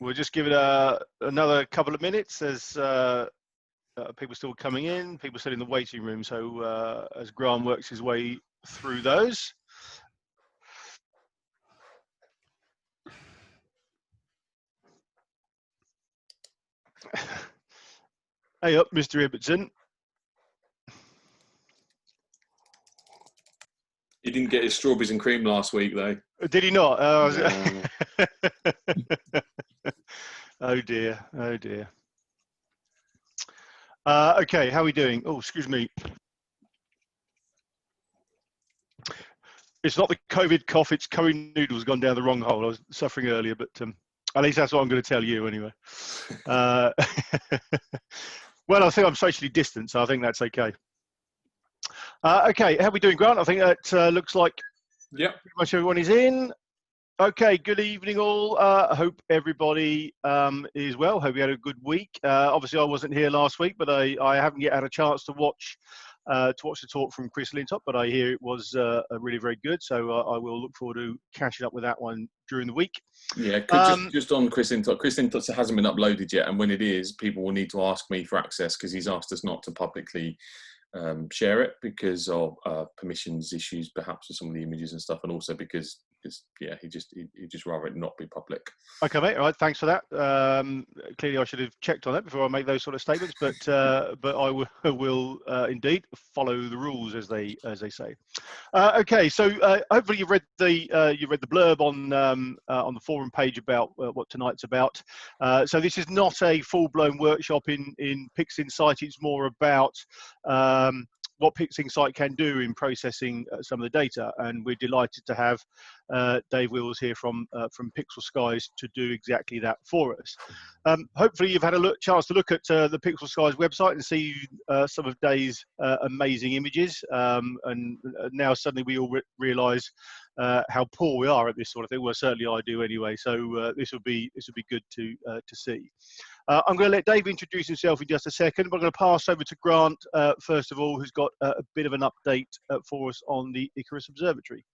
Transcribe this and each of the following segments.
We'll just give it another couple of minutes. There's people still coming in, people still in the waiting room. So as Grant works his way through those. Hey up, Mr. Ibbotson. He didn't get his strawberries and cream last week, though. Did he not? No. Oh dear, oh dear. Okay, how are we doing? Oh, excuse me. It's not the COVID cough, it's curry noodles gone down the wrong hole. I was suffering earlier, but at least that's what I'm going to tell you anyway. Well, I think I'm socially distant, so I think that's okay. Okay, how are we doing, Grant? I think that looks like pretty much everyone is in. Okay, good evening all. I hope everybody is well. Hope you had a good week. Obviously, I wasn't here last week, but I haven't yet had a chance to watch the talk from Chris Lintop, but I hear it was really very good. So I will look forward to catching up with that one during the week. Yeah, just on Chris Lintop. Chris Lintop hasn't been uploaded yet, and when it is, people will need to ask me for access because he's asked us not to publicly share it because of permissions issues, perhaps with some of the images and stuff, and also because he'd just rather it not be public. Okay, mate. All right, thanks for that. Clearly, I should have checked on that before I make those sort of statements, but I will indeed follow the rules as they say. Okay, so hopefully you've read the blurb on the forum page about what tonight's about. So this is not a full-blown workshop in Pixinsight. It's more about what Pixinsight can do in processing some of the data, and we're delighted to have Dave Wills here from Pixel Skies to do exactly that for us. Hopefully you've had a chance to look at the Pixel Skies website and see some of Dave's amazing images, and now suddenly we all realise how poor we are at this sort of thing. Well, certainly I do anyway. So this would be good to see. I'm going to let Dave introduce himself in just a second, but I'm going to pass over to Grant first of all, who's got a bit of an update for us on the Ikarus Observatory.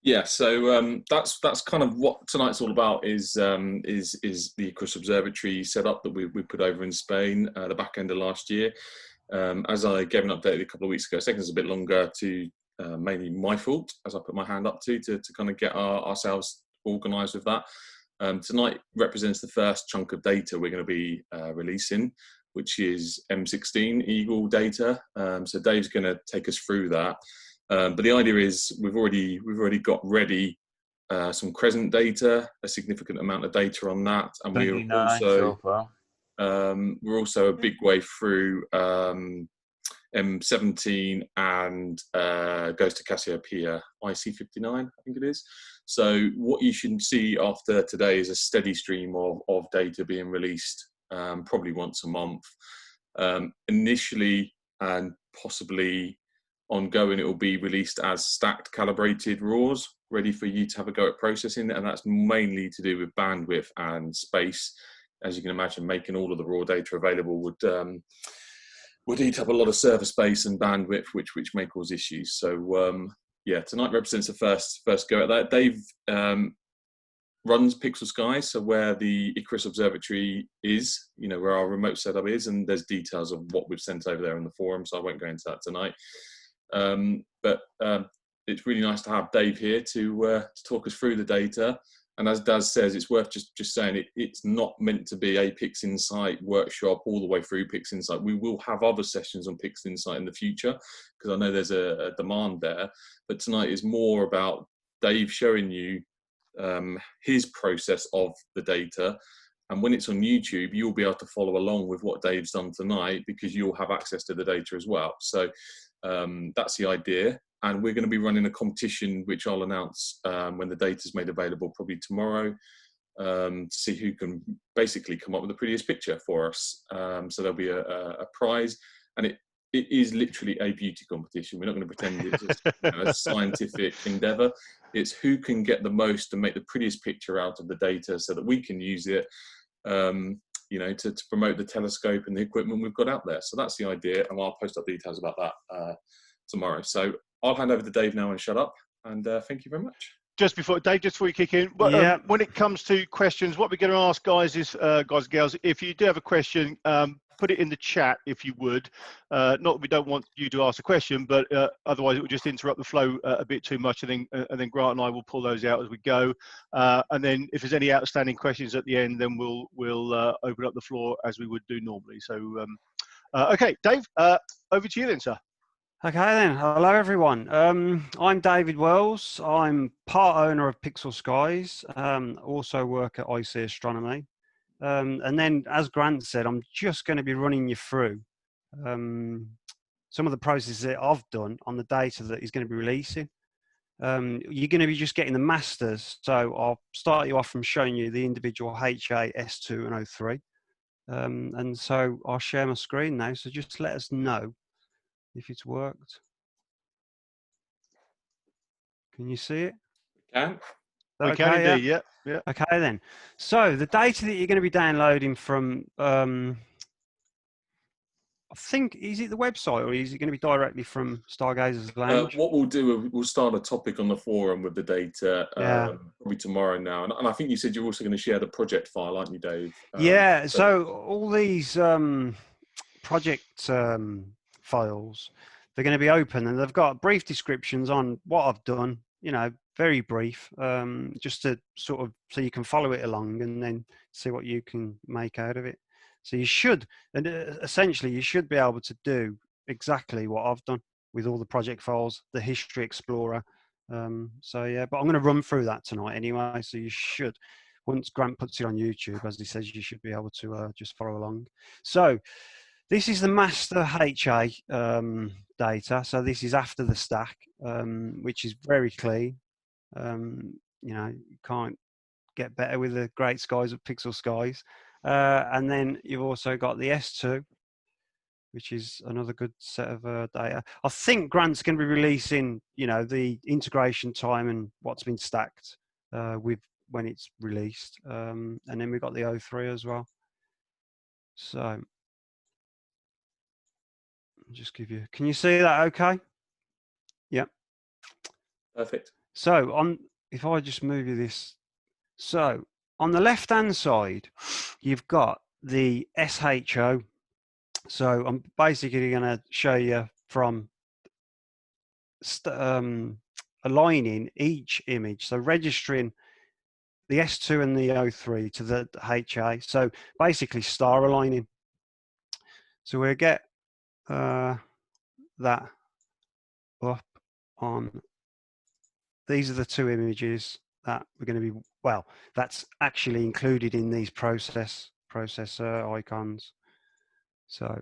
Yeah, so that's kind of what tonight's all about. Is the Ikarus Observatory setup that we put over in Spain the back end of last year. As I gave an update a couple of weeks ago, it's taken us a bit longer to mainly my fault as I put my hand up to kind of get ourselves organised with that. Tonight represents the first chunk of data we're going to be releasing, which is M16 Eagle data. So Dave's going to take us through that. But the idea is we've already got ready some Crescent data, a significant amount of data on that, and we're also a big way through M17 and goes to Cassiopeia IC59, I think it is. So what you should see after today is a steady stream of data being released, probably once a month. Initially and possibly ongoing, it will be released as stacked calibrated RAWs, ready for you to have a go at processing, and that's mainly to do with bandwidth and space. As you can imagine, making all of the raw data available would eat up a lot of server space and bandwidth, which may cause issues. So yeah, tonight represents the first go at that. Dave runs Pixel Skies, so where the Ikarus Observatory is, where our remote setup is, and there's details of what we've sent over there in the forum, so I won't go into that tonight. But it's really nice to have Dave here to talk us through the data. And as Daz says, it's worth just saying it's not meant to be a Pixinsight workshop all the way through Pixinsight. We will have other sessions on Pixinsight in the future because I know there's a demand there. But tonight is more about Dave showing you his process of the data. And when it's on YouTube, you'll be able to follow along with what Dave's done tonight because you'll have access to the data as well. So that's the idea. And we're going to be running a competition, which I'll announce when the data is made available, probably tomorrow, to see who can basically come up with the prettiest picture for us. So there'll be a prize, and it is literally a beauty competition. We're not going to pretend it's just, a scientific endeavour. It's who can get the most and make the prettiest picture out of the data so that we can use it, to promote the telescope and the equipment we've got out there. So that's the idea, and I'll post up details about that tomorrow. So I'll hand over to Dave now and shut up, and thank you very much. just before Dave, just before you kick in, Yeah. when it comes to questions, what we're going to ask guys is, guys and girls, if you do have a question, put it in the chat if you would. Not that we don't want you to ask a question, but otherwise it would just interrupt the flow a bit too much, and then Grant and I will pull those out as we go. And then if there's any outstanding questions at the end, then we'll open up the floor as we would do normally. So, okay, Dave, over to you then, sir. Okay then, hello everyone. I'm David Wells. I'm part owner of Pixel Skies, also work at IC Astronomy. And then, as Grant said, I'm just going to be running you through some of the processes that I've done on the data that he's going to be releasing. You're going to be just getting the masters, so I'll start you off from showing you the individual HA, S2 and O3. And so I'll share my screen now, so just let us know if it's worked. Can you see it? Can. We can indeed, yeah. Okay then. So the data that you're going to be downloading from, I think, is it the website or is it going to be directly from Stargazers Lounge? What we'll do, we'll start a topic on the forum with the data probably tomorrow now. And I think you said you're also going to share the project file, aren't you, Dave? Yeah, so all these project files, they're going to be open and they've got brief descriptions on what I've done, you know, very brief, just to sort of, so you can follow it along and then see what you can make out of it. So you should, and essentially you should be able to do exactly what I've done with all the project files, the History Explorer. So yeah, but I'm going to run through that tonight anyway. So you should, once Grant puts it on YouTube, as he says, you should be able to just follow along. So this is the master HA data. So this is after the stack, which is very clean. You know, you can't get better with the great skies of Pixel Skies. And then you've also got the S2, which is another good set of data. I think Grant's going to be releasing, you know, the integration time and what's been stacked with when it's released. And then we've got the O3 as well. So I'll just give you, can you see that okay? Yeah. Perfect. So if I just move you this, so on the left-hand side, you've got the SHO. So I'm basically going to show you from aligning each image, so registering the S2 and the O3 to the HA. So basically star aligning. So we'll get that up on, these are the two images that we're going to be, well, that's actually included in these processor icons. So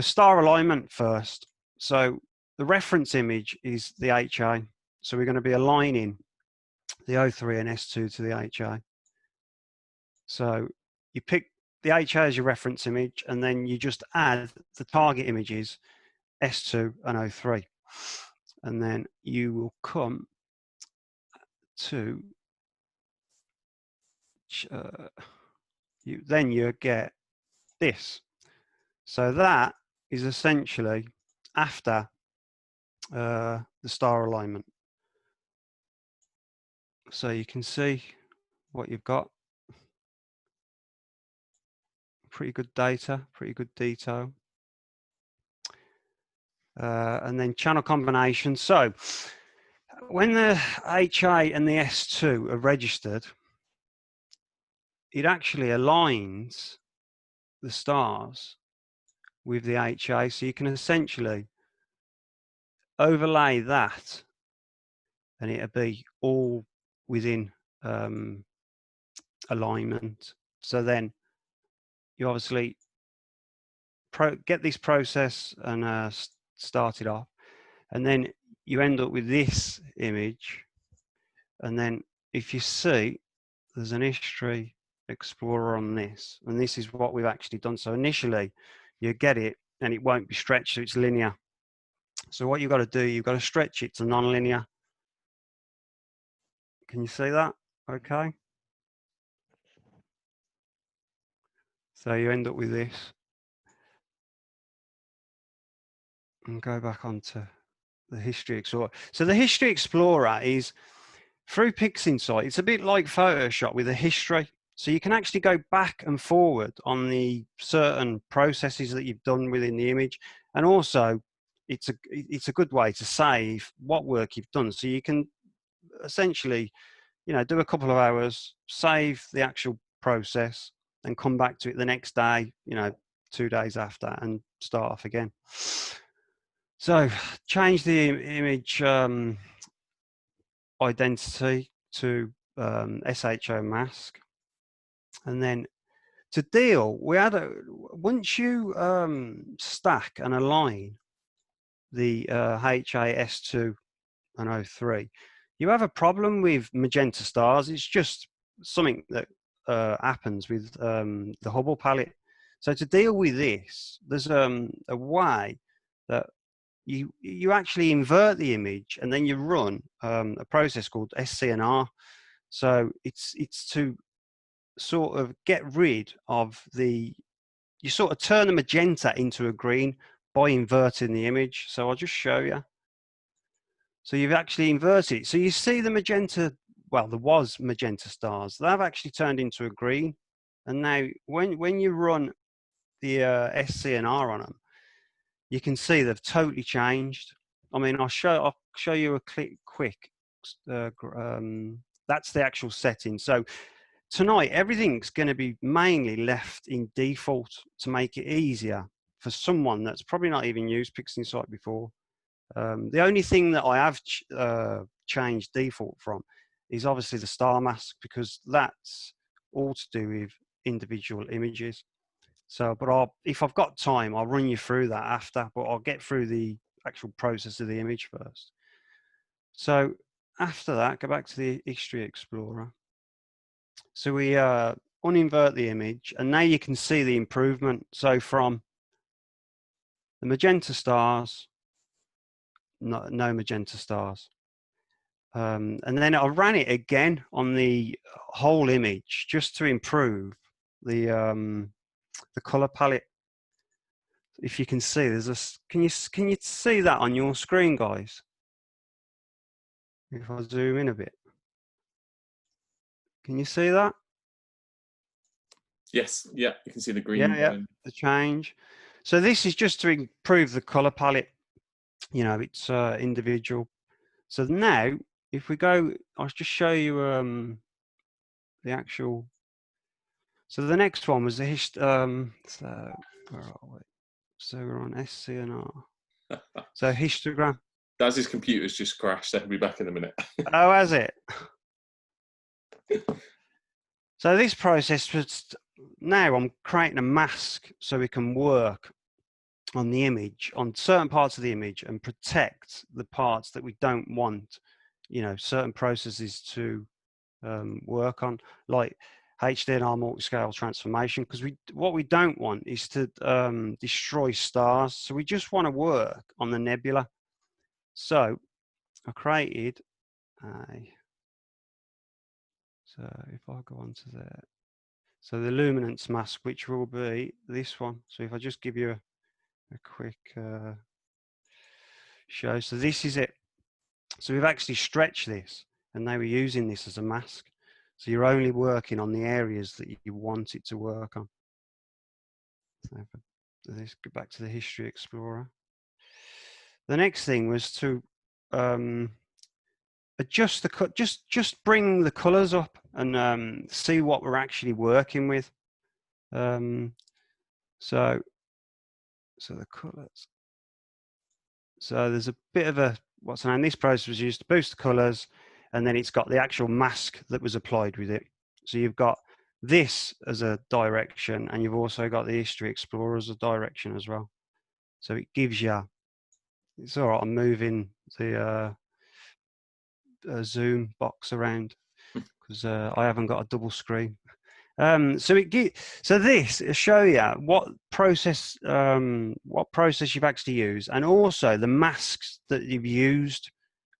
star alignment first. So the reference image is the HA. So we're going to be aligning the O3 and S2 to the HA. So you pick the HA as your reference image, and then you just add the target images, S2 and O3. And then you will come to, you get this. So that is essentially after the star alignment. So you can see what you've got. Pretty good data, pretty good detail. And then channel combination. So when the HA and the S2 are registered, it actually aligns the stars with the HA. So you can essentially overlay that and it'll be all within alignment. So then you obviously get this process and start it off, and then you end up with this image. And then if you see, there's an History Explorer on this, and this is what we've actually done. So initially you get it and it won't be stretched, so it's linear. So what you've got to do, you've got to stretch it to non-linear. Can you see that? Okay. So you end up with this. And go back onto the History Explorer. So the History Explorer is through Pixinsight, it's a bit like Photoshop with a history. So you can actually go back and forward on the certain processes that you've done within the image. And also, it's a good way to save what work you've done. So you can essentially, do a couple of hours, save the actual process, and come back to it the next day, 2 days after, and start off again. So change the image identity to SHO mask, and then to deal, once you stack and align the HAS2 and 03, you have a problem with magenta stars. It's just something that happens with the Hubble palette. So to deal with this, there's a way that you actually invert the image, and then you run a process called SCNR. So it's to sort of get rid of you sort of turn the magenta into a green by inverting the image. So I'll just show you. So you've actually inverted it. So you see the magenta, well, there was magenta stars. They've actually turned into a green. And now when you run the SCNR on them, you can see they've totally changed. I mean, I'll show you a quick. That's the actual setting. So tonight, everything's going to be mainly left in default to make it easier for someone that's probably not even used Pixinsight before. The only thing that I have changed default from is obviously the star mask, because that's all to do with individual images. So, but if I've got time, I'll run you through that after, but I'll get through the actual process of the image first. So after that, go back to the History Explorer. So we uninvert the image, and now you can see the improvement. So from the magenta stars, no magenta stars. And then I ran it again on the whole image just to improve the color palette. If you can see, can you see that on your screen, guys? If I zoom in a bit, can you see that? Yes, yeah, you can see the green. Yeah, the change. So this is just to improve the color palette. It's individual. So now, if we go, I'll just show you the actual. So the next one was the so where are we? So we're on SCNR. So histogram. Daz's computer's just crashed. He'll be back in a minute. Oh, has it? So this process was, now I'm creating a mask so we can work on the image, on certain parts of the image, and protect the parts that we don't want, certain processes to work on, like HDNR multiscale transformation, because what we don't want is to destroy stars. So we just want to work on the nebula. So I created so if I go on to there, so the luminance mask, which will be this one. So if I just give you a quick show. So this is it. So we've actually stretched this, and now we're using this as a mask. So you're only working on the areas that you want it to work on. So let's go back to the History Explorer. The next thing was to adjust the just bring the colors up and see what we're actually working with. So the colors. So there's a bit of a what's the name? This process was used to boost the colors, and then it's got the actual mask that was applied with it. So you've got this as a direction, and you've also got the History Explorer as a direction as well. So it gives you. It's all right. I'm moving the Zoom box around because I haven't got a double screen. So this will show you what process you've actually used, and also the masks that you've used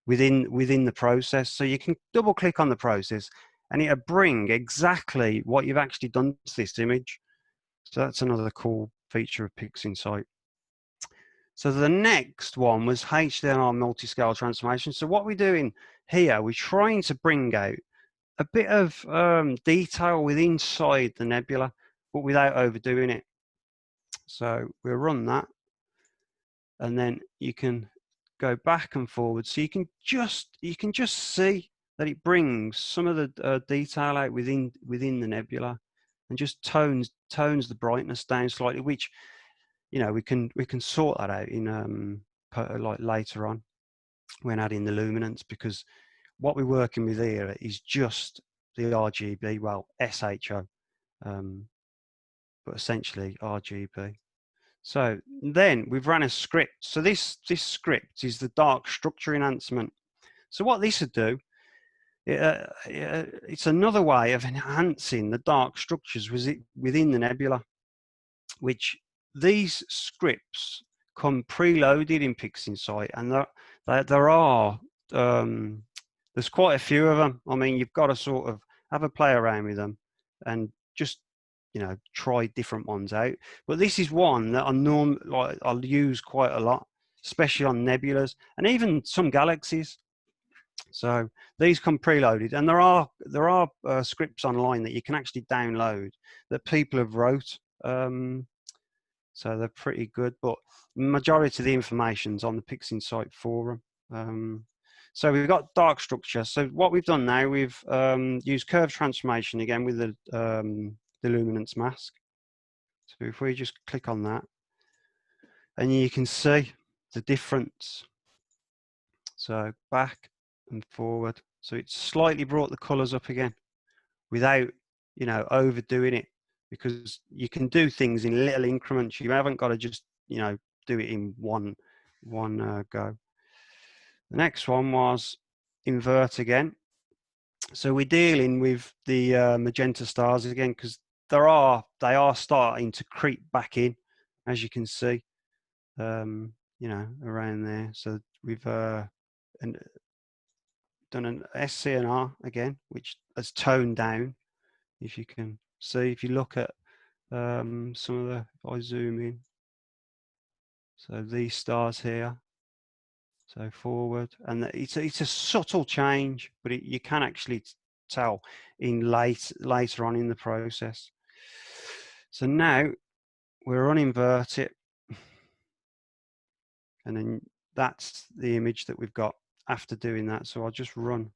within the process. So you can double click on the process, and it'll bring exactly what you've actually done to this image. So that's another cool feature of Pixinsight. So the next one was HDNR multiscale transformation. So what we do in here we're trying to bring out a bit of detail inside the nebula, but without overdoing it. So we'll run that, and then you can go back and forward. So you can just see that it brings some of the detail out within the nebula, and just tones the brightness down slightly, which, you know, we can sort that out in like later on when adding the luminance, because what we're working with here is just the RGB, well, SHO, but essentially RGB. So then we've run a script. So this script is the dark structure enhancement. So what this would do, it's another way of enhancing the dark structures within the nebula, which these scripts come preloaded in Pixinsight, and there are there's quite a few of them. I mean, you've got to sort of have a play around with them and just, you know, try different ones out. But this is one that I'll use quite a lot, especially on nebulas and even some galaxies. So these come preloaded, and there are scripts online that you can actually download that people have wrote. So they're pretty good, but majority of the information's on the Pixinsight forum. So we've got dark structure. So what we've done now, we've used curve transformation again with the luminance mask. So if we just click on that, and you can see the difference. So back and forward. So it's slightly brought the colors up again without, you know, overdoing it, because you can do things in little increments. You haven't got to just, you know, do it in one go. The next one was invert again. So we're dealing with the magenta stars again, because they are starting to creep back in, as you can see, you know, around there. So we've done an SCNR again, which has toned down. If you can see, if you look at some of the, if I zoom in, so these stars here, so forward, and it's a subtle change, but you can actually tell in later on in the process. So now we'll uninvert it, and then that's the image that we've got after doing that. So I'll just run.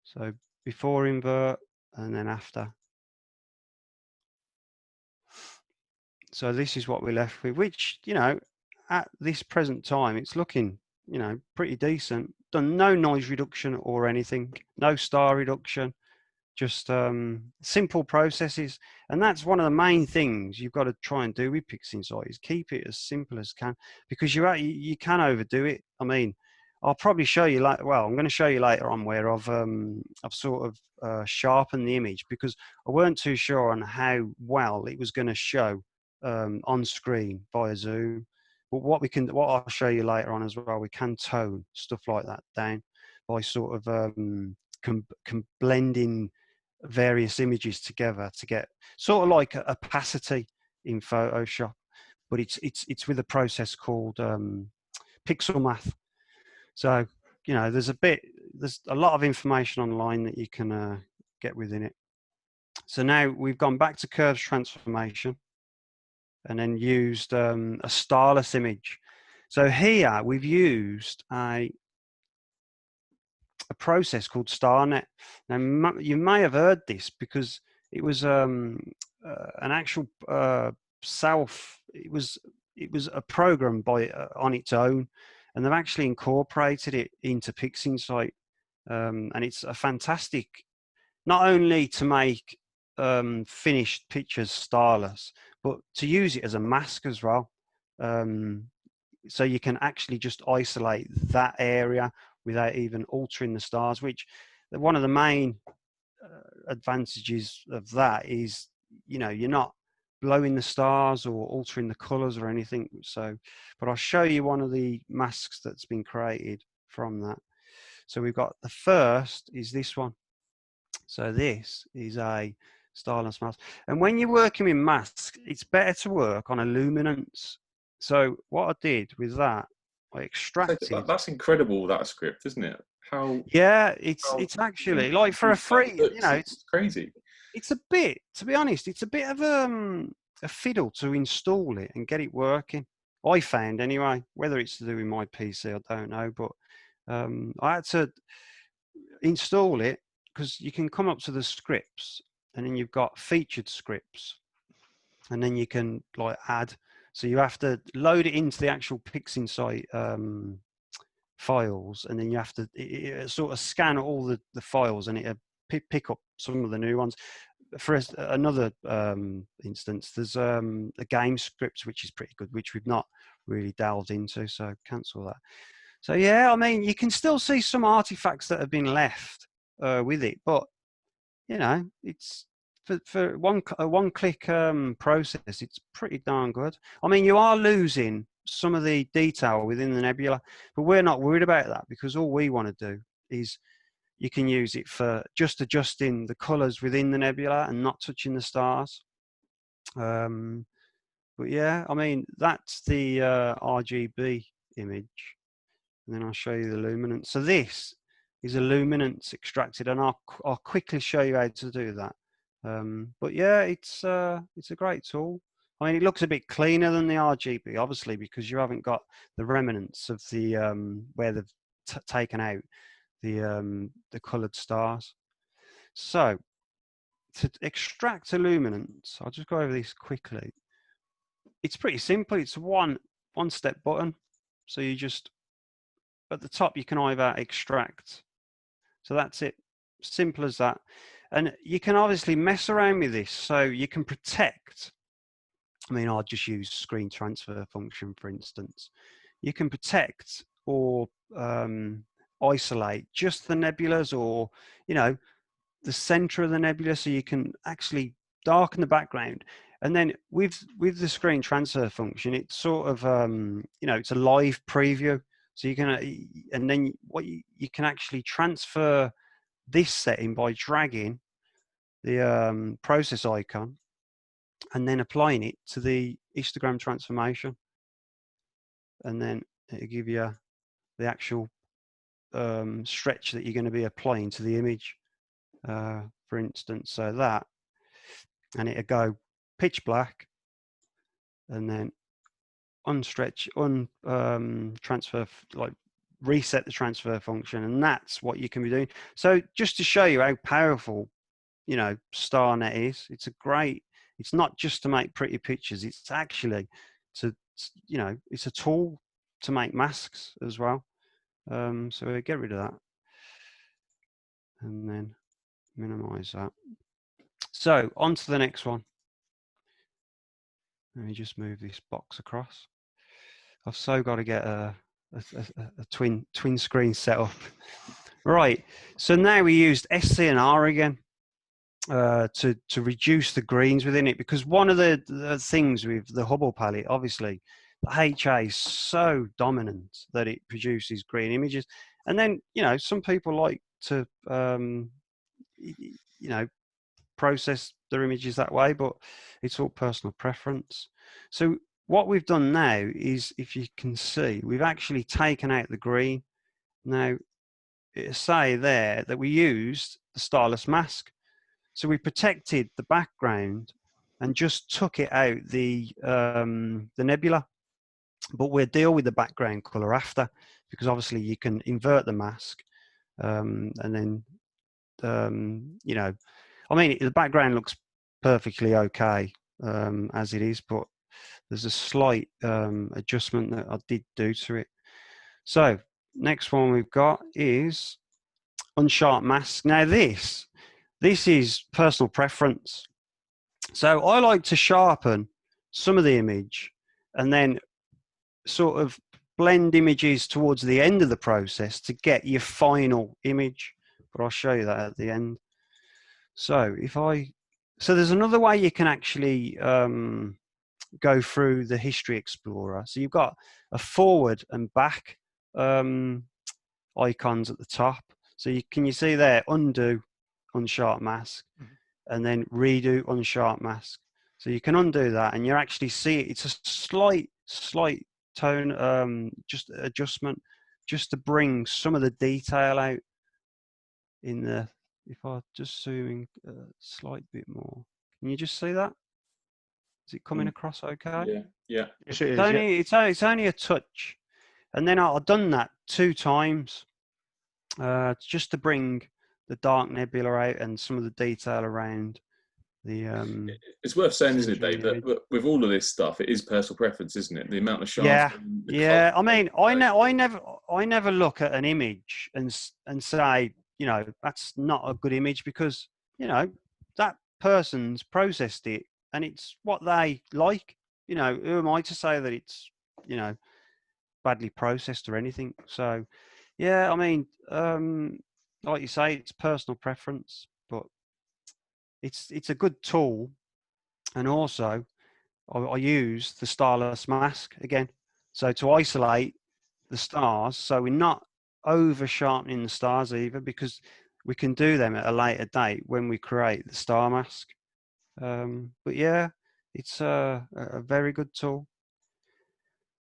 So before invert and then after. So this is what we're left with, which, you know, at this present time, it's looking, you know, pretty decent. Done no noise reduction or anything, no star reduction, just simple processes. And that's one of the main things you've got to try and do with Pixinsight, is keep it as simple as can, because you can overdo it. I mean, I'll probably show you I'm going to show you later on where I've sort of sharpened the image, because I weren't too sure on how well it was going to show on screen via Zoom. But what I'll show you later on as well, we can tone stuff like that down by sort of blending various images together to get sort of like a opacity in Photoshop, but it's with a process called pixel math. So, you know, there's a lot of information online that you can get within it. So now we've gone back to curves transformation and then used a starless image. So here we've used a process called StarNet. Now you may have heard this, because it was an actual it was a program on its own, and they've actually incorporated it into Pixinsight, and it's a fantastic, not only to make finished pictures starless, but to use it as a mask as well. So you can actually just isolate that area without even altering the stars, which one of the main advantages of that is, you know, you're not blowing the stars or altering the colors or anything. So, but I'll show you one of the masks that's been created from that. So we've got, the first is this one. So this is a starless mask. And when you're working with masks, it's better to work on a luminance. So what I did with that, I extracted. That's incredible, that script, isn't it? how Yeah, it's how actually like for a free, you know, it's crazy. it's a bit, to be honest, it's a bit of a fiddle to install it and get it working. I found anyway, whether it's to do with my PC, I don't know, but I had to install it because you can come up to the scripts and then you've got featured scripts and then you can like add. So you have to load it into the actual Pixinsight files, and then you have to it sort of scan all the files, and it pick up some of the new ones. For another instance, there's a game script which is pretty good, which we've not really delved into, so cancel that. So yeah, I mean, you can still see some artifacts that have been left with it, but you know, it's for a one-click process, it's pretty darn good. I mean, you are losing some of the detail within the nebula, but we're not worried about that because all we want to do is you can use it for just adjusting the colors within the nebula and not touching the stars. But yeah, I mean, that's the RGB image. And then I'll show you the luminance. So this is a luminance extracted, and I'll quickly show you how to do that. But yeah, it's a great tool. I mean, it looks a bit cleaner than the RGB, obviously, because you haven't got the remnants of the where they've taken out the coloured stars. So to extract a luminance, I'll just go over this quickly. It's pretty simple. It's one step button. So you just at the top you can either extract. So that's it. Simple as that. And you can obviously mess around with this. So you can protect. I mean, I'll just use screen transfer function, for instance. You can protect or isolate just the nebulas, or, you know, the center of the nebula, so you can actually darken the background. And then with the screen transfer function, it's sort of, you know, it's a live preview. So you can, and then what you can actually transfer this setting by dragging the process icon and then applying it to the histogram transformation, and then it'll give you the actual stretch that you're going to be applying to the image, for instance. So that, and it'll go pitch black, and then unstretch, transfer, like reset the transfer function, and that's what you can be doing. So just to show you how powerful, you know, StarNet is, it's a great, it's not just to make pretty pictures, it's actually to, you know, it's a tool to make masks as well. So we'll get rid of that and then minimize that. So on to the next one. Let me just move this box across. I've so got to get a twin screen set up. Right, so now we used SCNR again to reduce the greens within it, because one of the things with the Hubble palette, obviously, the HA is so dominant that it produces green images. And then, you know, some people like to, you know, process their images that way, but it's all personal preference. So what we've done now is, if you can see, we've actually taken out the green. Now, it'll say there that we used the starless mask. So we protected the background and just took it out the nebula, but we'll deal with the background color after, because obviously you can invert the mask, and then, you know, I mean, the background looks perfectly okay as it is, but there's a slight adjustment that I did do to it. So next one we've got is unsharp mask. Now this is personal preference. So I like to sharpen some of the image and then sort of blend images towards the end of the process to get your final image. But I'll show you that at the end. So so there's another way you can actually go through the History Explorer. So you've got a forward and back icons at the top. So can you see there, undo unsharp mask, and then redo unsharp mask. So you can undo that, and you actually see it's a slight tone, just adjustment. just to bring some of the detail out in the, if I just zoom in a slight bit more, can you just see that? Is it coming across okay? Yeah, yeah. Yes, it is. It's only a touch. And then I've done that 2 times just to bring the dark nebula out and some of the detail around the It's worth saying, isn't it, central Dave, image. that with all of this stuff, it is personal preference, isn't it? The amount of Yeah, shards. yeah. I mean, I never look at an image and say, you know, that's not a good image, because, you know, that person's processed it and it's what they like. You know, who am I to say that it's, you know, badly processed or anything? So, yeah, I mean, like you say, it's personal preference, but it's a good tool. And also, I use the starless mask again, so to isolate the stars, so we're not over sharpening the stars either, because we can do them at a later date when we create the star mask. But yeah, it's a very good tool.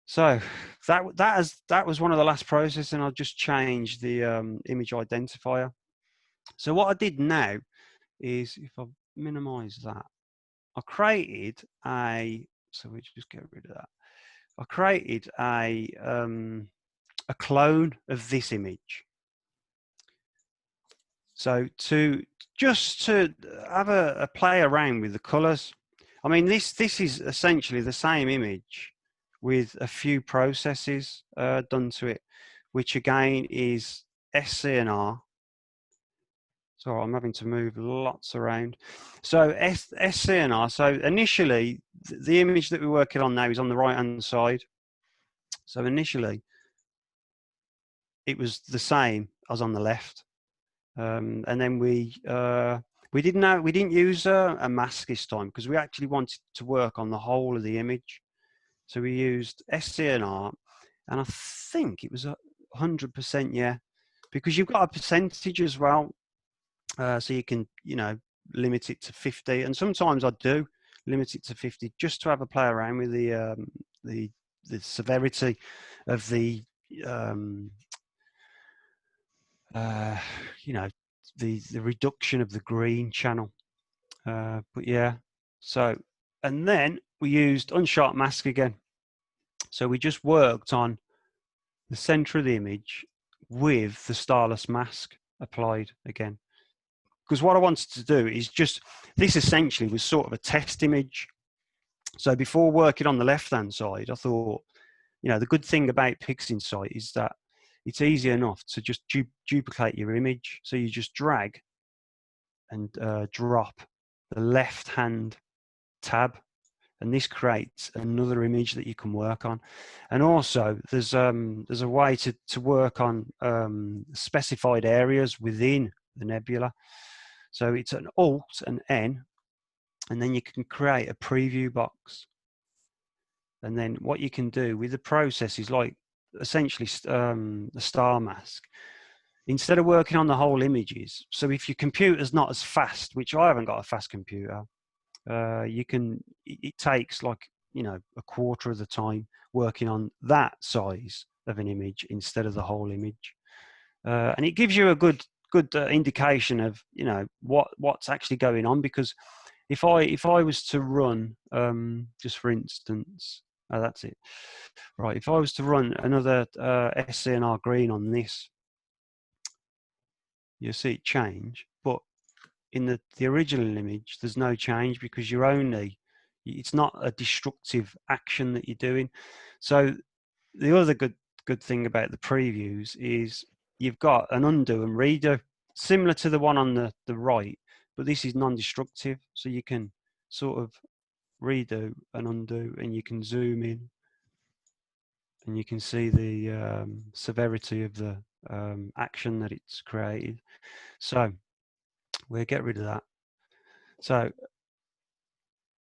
So that was one of the last processes, and I just changed the image identifier. So what I did now is, if I minimize that, I created so we just get rid of that. I created a clone of this image. So just to have a play around with the colors. I mean, this is essentially the same image with a few processes done to it, which again is SCNR. So I'm having to move lots around. So SCNR. So initially, the image that we're working on now is on the right-hand side. So initially, it was the same as on the left, and then we didn't use a mask this time, because we actually wanted to work on the whole of the image. So we used SCNR, and I think it was 100%, yeah, because you've got a percentage as well, so you can, you know, limit it to 50, and sometimes I do limit it to 50 just to have a play around with the severity of the you know, the reduction of the green channel. But yeah, so, and then we used unsharp mask again. So we just worked on the center of the image with the starless mask applied again. Because what I wanted to do is just, this essentially was sort of a test image. So before working on the left-hand side, I thought, you know, the good thing about Pixinsight is that it's easy enough to just duplicate your image. So you just drag and drop the left-hand tab, and this creates another image that you can work on. And also, there's a way to work on specified areas within the nebula. So it's an Alt and N, and then you can create a preview box. And then what you can do with the process is, like, essentially the star mask, instead of working on the whole images. So if your computer's not as fast, which I haven't got a fast computer, you can, it takes, like, you know, a quarter of the time working on that size of an image instead of the whole image. And it gives you a good indication of, you know, what's actually going on. Because if I was to run, just for instance, oh, that's it. Right, if I was to run another SCNR green on this, you'll see it change. But in the original image, there's no change, because you're only, it's not a destructive action that you're doing. So the other good thing about the previews is you've got an undo and redo, similar to the one on the right, but this is non-destructive. So you can sort of redo and undo, and you can zoom in, and you can see the severity of the action that it's created. So we'll get rid of that. So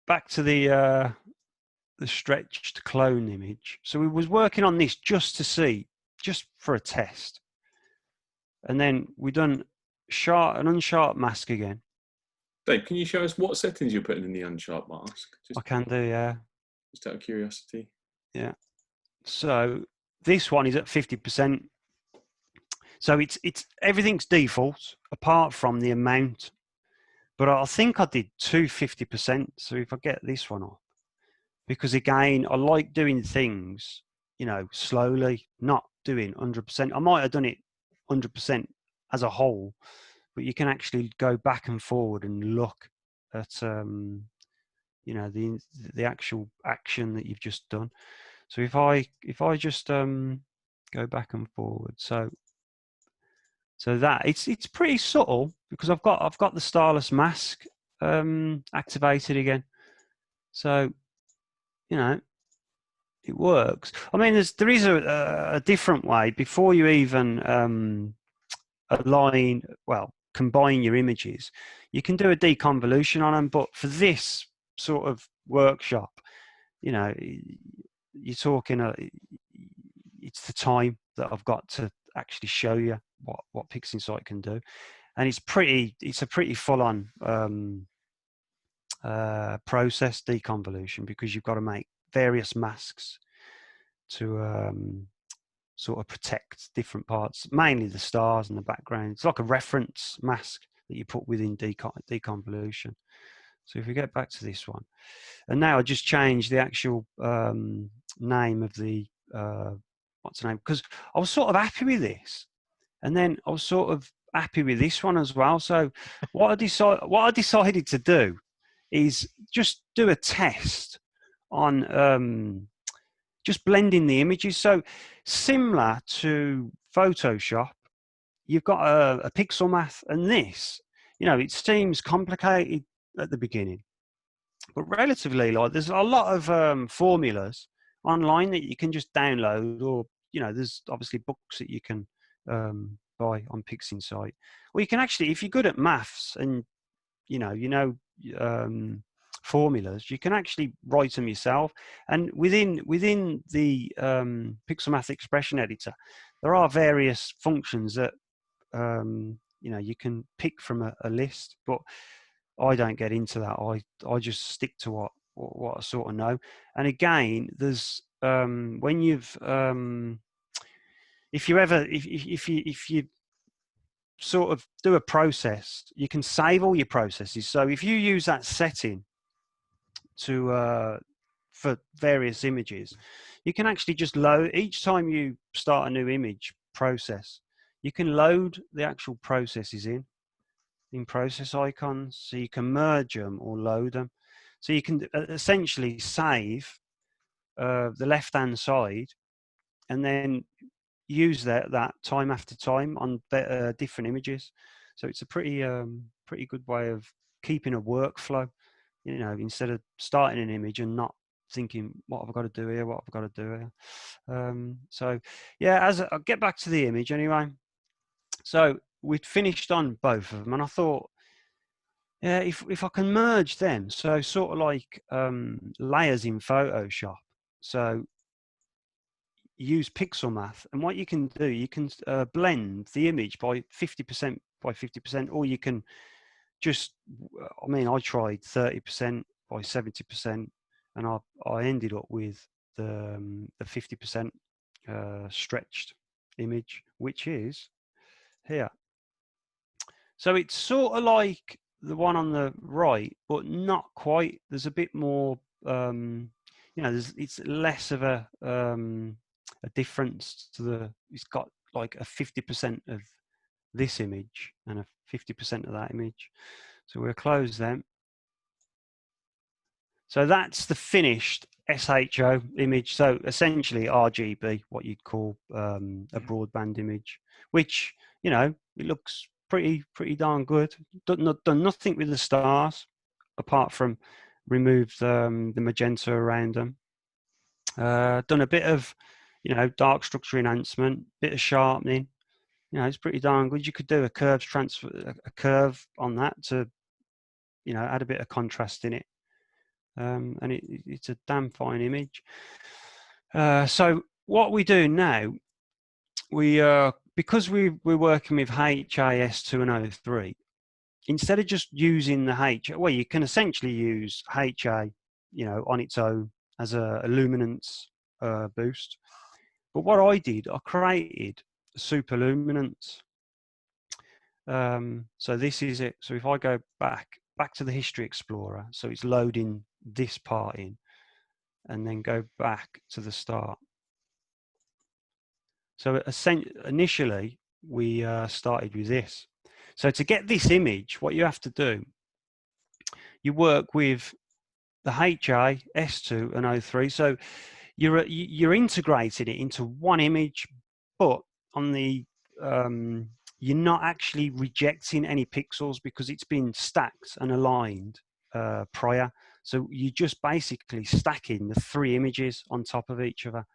back to the stretched clone image. So we was working on this just to see, just for a test. And then we done an unsharp mask again. Dave, can you show us what settings you're putting in the unsharp mask? I can do, yeah. Just out of curiosity. Yeah. So this one is at 50%. So it's everything's default apart from the amount. But I think I did 250%. So if I get this one off, because again, I like doing things, you know, slowly, not doing 100%. I might have done it 100% as a whole, but you can actually go back and forward and look at, you know, the actual action that you've just done. So if I just go back and forward, so that it's pretty subtle because I've got the starless mask activated again. So, you know, it works. I mean, there is a different way before you even combine your images. You can do a deconvolution on them, but for this sort of workshop, you know, you're talking it's the time that I've got to actually show you what Pixinsight can do, and it's a pretty full-on process, deconvolution, because you've got to make various masks to sort of protect different parts, mainly the stars and the background. It's like a reference mask that you put within deconvolution. So if we get back to this one, and now I just changed the actual name of the what's the name, because I was sort of happy with this, and then I was sort of happy with this one as well. So what I decided to do is just do a test on just blending the images. So similar to Photoshop, you've got a pixel math, and this, you know, it seems complicated at the beginning, but relatively, like, there's a lot of formulas online that you can just download, or, you know, there's obviously books that you can buy on Pixinsight, or you can actually, if you're good at maths and you know formulas, you can actually write them yourself. And within the Pixel Math expression editor, there are various functions that you know, you can pick from a list, but I don't get into that. I just stick to what I sort of know. And again, there's when you've if you sort of do a process, you can save all your processes. So if you use that setting to for various images, you can actually just load each time you start a new image process. You can load the actual processes in process icons, so you can merge them or load them. So you can essentially save the left-hand side, and then use that time after time on different images. So it's a pretty good way of keeping a workflow, you know, instead of starting an image and not thinking, what have I got to do here, what have I got to do here. So yeah, as I'll get back to the image anyway. So we'd finished on both of them, and I thought, yeah, if I can merge them, so sort of like layers in Photoshop. So use pixel math, and what you can do, you can blend the image by 50% by 50%, or you can just, I mean, I tried 30% by 70%, and I ended up with the 50% stretched image, which is here. So it's sort of like the one on the right, but not quite. There's a bit more, you know, it's less of a difference to the, it's got like a 50% of this image and a 50% of that image. So we'll close them. So that's the finished SHO image. So essentially RGB, what you'd call a broadband image, which, you know, it looks pretty darn good. Done nothing with the stars apart from removed the magenta around them. Done a bit of, you know, dark structure enhancement, bit of sharpening. You know, it's pretty darn good. You could do a curve on that to, you know, add a bit of contrast in it. And it's a damn fine image. So what we do now, because we're working with HAS 203, instead of just using the well, you can essentially use HA, you know, on its own as a luminance boost. But what I did, I created superluminance. So this is it. So if I go back to the History Explorer, so it's loading this part in, and then go back to the start. So initially we started with this. So to get this image, what you have to do, you work with the HA, S2 and O3. So you're integrating it into one image, but on the you're not actually rejecting any pixels because it's been stacked and aligned prior. So you're just basically stacking the 3 images on top of each other,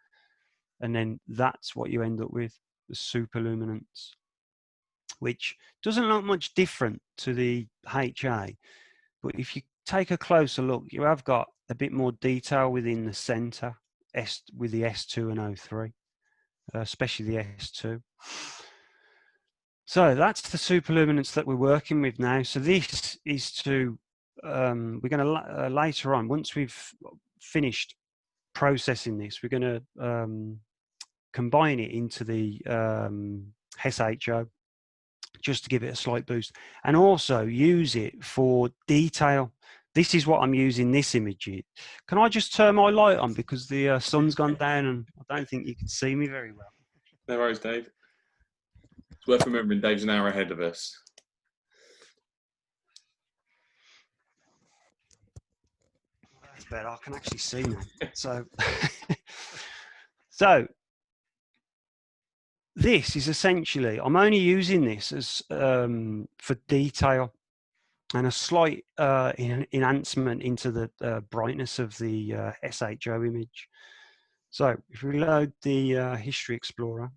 and then that's what you end up with, the superluminance, which doesn't look much different to the HA, but if you take a closer look, you have got a bit more detail within the center with the S2 and O3, especially the S2. So that's the superluminance that we're working with now. So this is to, we're going to later on, once we've finished processing this, we're going to combine it into the SHO just to give it a slight boost, and also use it for detail. This is what I'm using this image in. Can I just turn my light on because the sun's gone down and I don't think you can see me very well. No worries, Dave. It's worth remembering Dave's an hour ahead of us. That's better. I can actually see now. So, so this is essentially, I'm only using this as for detail and a slight enhancement into the brightness of the SHO image. So if we load the History Explorer,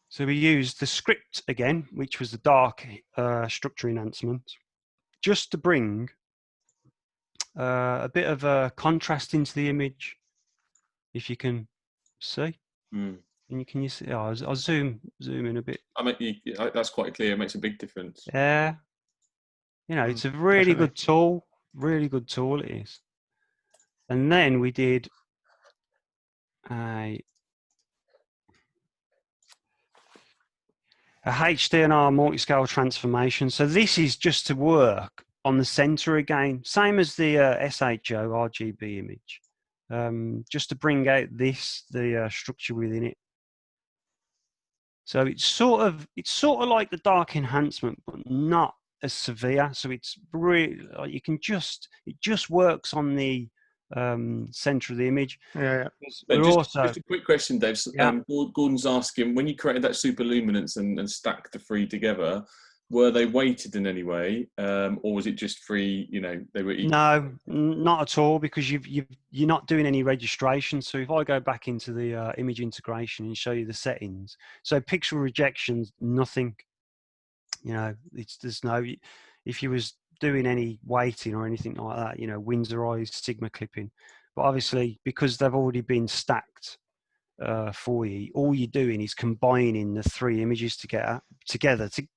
so we used the script again, which was the dark structure enhancement, just to bring a bit of a contrast into the image, if you can see. Mm. And can you see? Oh, I'll zoom in a bit. I mean, that's quite clear. It makes a big difference. Yeah, you know, it's a really good tool. Really good tool it is. And then we did a HDNR multi-scale transformation. So this is just to work on the center again, same as the SHO RGB image, just to bring out the structure within it. So it's sort of like the dark enhancement, but not as severe. So it's really, you can just, it just works on the center of the image. Yeah. Just a quick question, Dave. Yeah. Gordon's asking, when you created that superluminance and stacked the 3 together, were they weighted in any way, or was it just free? You know, they were equal? No, not at all, because you're not doing any registration. So if I go back into the image integration and show you the settings, so pixel rejections, nothing. You know, there's no. If you was doing any weighting or anything like that, you know, Winsorized sigma clipping, but obviously because they've already been stacked for you, all you're doing is combining the 3 images together to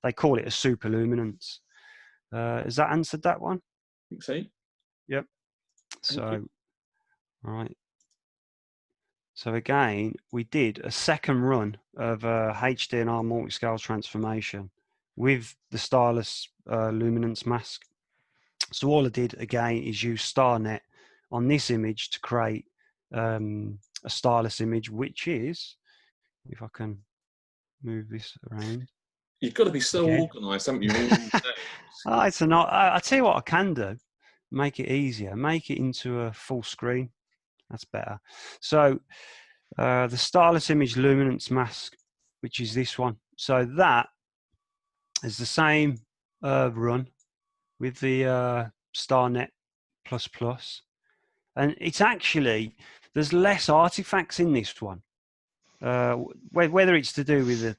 they call it a superluminance. Has that answered that one? I think so. Yep. So, all right. So again, we did a second run of HDNR multi-scale transformation with the stylus luminance mask. So all I did again is use StarNet on this image to create a stylus image, which is, if I can move this around. You've got to be so organised, haven't you? It's not. I tell you what I can do. Make it easier. Make it into a full screen. That's better. So the stylus image luminance mask, which is this one. So that is the same run with the StarNet++. And it's actually, there's less artifacts in this one. Whether it's to do with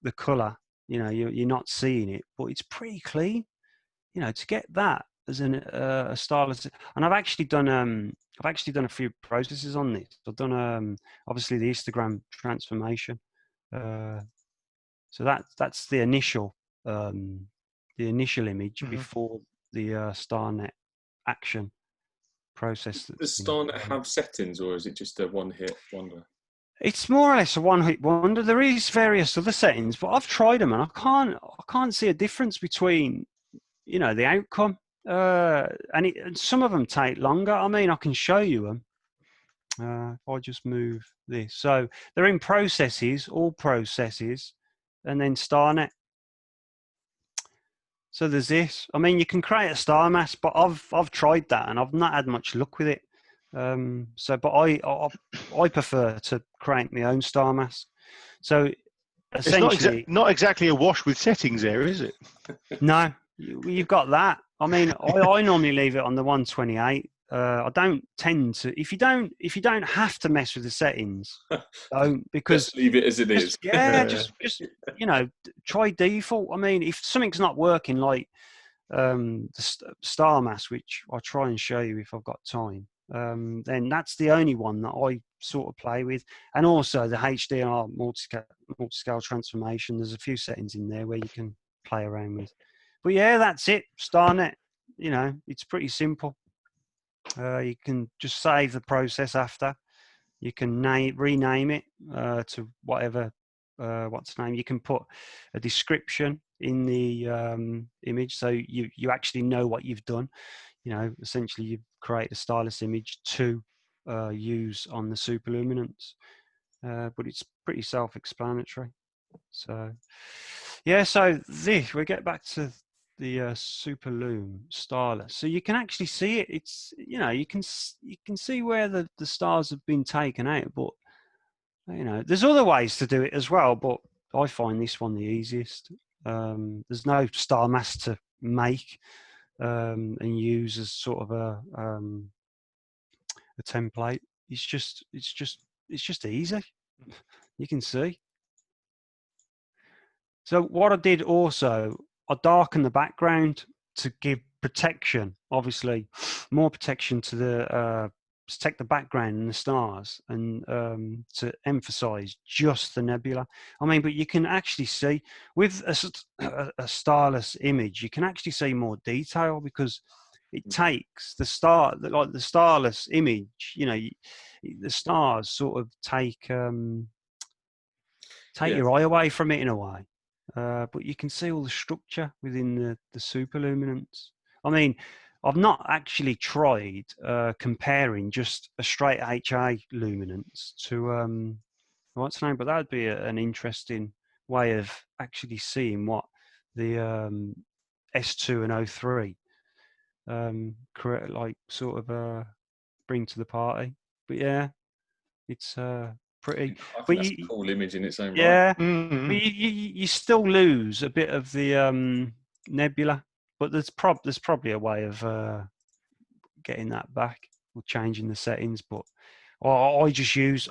the colour, you know, you're not seeing it, but it's pretty clean. You know, to get that as a stylus, and I've actually done a few processes on this. I've done obviously the histogram transformation. So that's the initial image before the StarNet action process. Does StarNet have settings, or is it just a one-hit wonder? It's more or less a one-hit wonder. There is various other settings, but I've tried them and I can't see a difference between, the outcome. And some of them take longer. I mean, I can show you them. If I just move this, so they're in processes, all processes, and then StarNet. So there's this. I mean, you can create a star mask, but I've tried that and I've not had much luck with it. But I prefer to create my own star mask. So essentially, it's not exactly a wash with settings there, is it? no, you've got that. I mean, I normally leave it on the 128. I don't tend to. If you don't have to mess with the settings, don't, because Just leave it as it is. Yeah, just try default. I mean, if something's not working, like the star mask, which I'll try and show you if I've got time, then that's the only one that I sort of play with. And also the HDR multi-scale transformation. There's a few settings in there where you can play around with. But yeah, that's it. StarNet. It's pretty simple. You can just save the process after. You can rename it to whatever, what's the name. You can put a description in the image, so you actually know what you've done. Essentially you create a stylus image to use on the superluminance, but it's pretty self-explanatory. So yeah, so we get back to the superlume stylus, so you can actually see it. It's you can see where the stars have been taken out, but there's other ways to do it as well, but I find this one the easiest. There's no star mask to make and use as sort of a template. It's just easy. You can see. So what I did also, I darkened the background to give protection, obviously more protection to the protect the background and the stars, and to emphasize just the nebula. I mean, but you can actually see with a starless image, you can actually see more detail, because it takes the starless image, the stars sort of take your eye away from it in a way. But you can see all the structure within the superluminance. I mean, I've not actually tried comparing just a straight HA luminance to what's the name, but that would be an interesting way of actually seeing what the S2 and O3 bring to the party. But yeah, it's pretty. I think that's a cool image in its own right. Yeah, but you still lose a bit of the nebula, but there's probably a way of getting that back or changing the settings. But I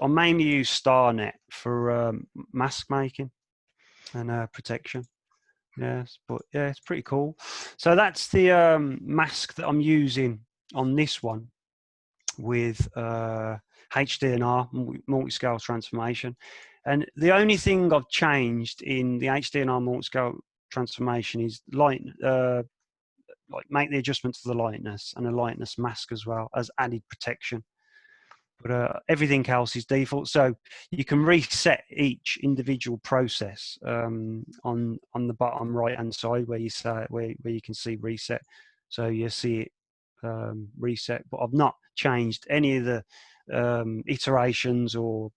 mainly use StarNet for mask making and protection. Yes, but yeah, it's pretty cool. So that's the mask that I'm using on this one with HDR multi-scale transformation. And the only thing I've changed in the HDR multi-scale transformation is make the adjustment to the lightness and a lightness mask as well as added protection. But everything else is default, so you can reset each individual process on the bottom right hand side where you can see reset. So you see it reset, but I've not changed any of the iterations or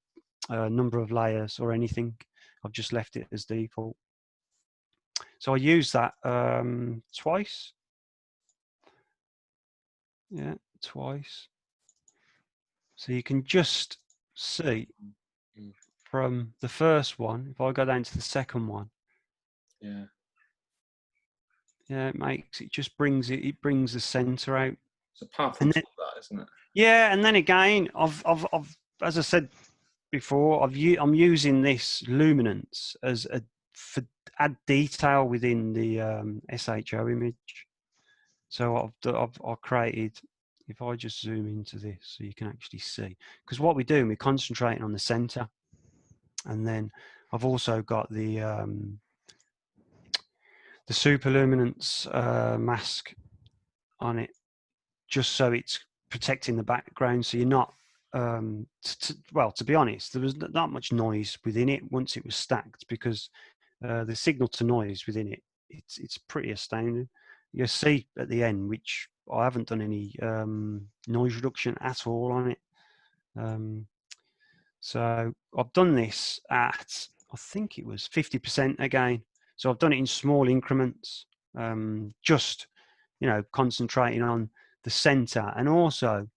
number of layers or anything. I've just left it as default. So I use that twice. Yeah, twice. So you can just see from the first one, if I go down to the second one. Yeah, it brings the center out. It's a powerful tool, that, isn't it? Yeah, and then again, I've as I said before, I'm using this luminance for add detail within the SHO image. So I've created. If I just zoom into this, so you can actually see, because what we're doing, we're concentrating on the center, and then I've also got the superluminance mask on it, just so it's protecting the background, so you're not well, to be honest, there was not much noise within it once it was stacked, because the signal to noise within it, it's pretty astounding. You'll see at the end, which I haven't done any noise reduction at all on it. So I've done this at, I think it was 50% again. So I've done it in small increments, just, concentrating on the center, and also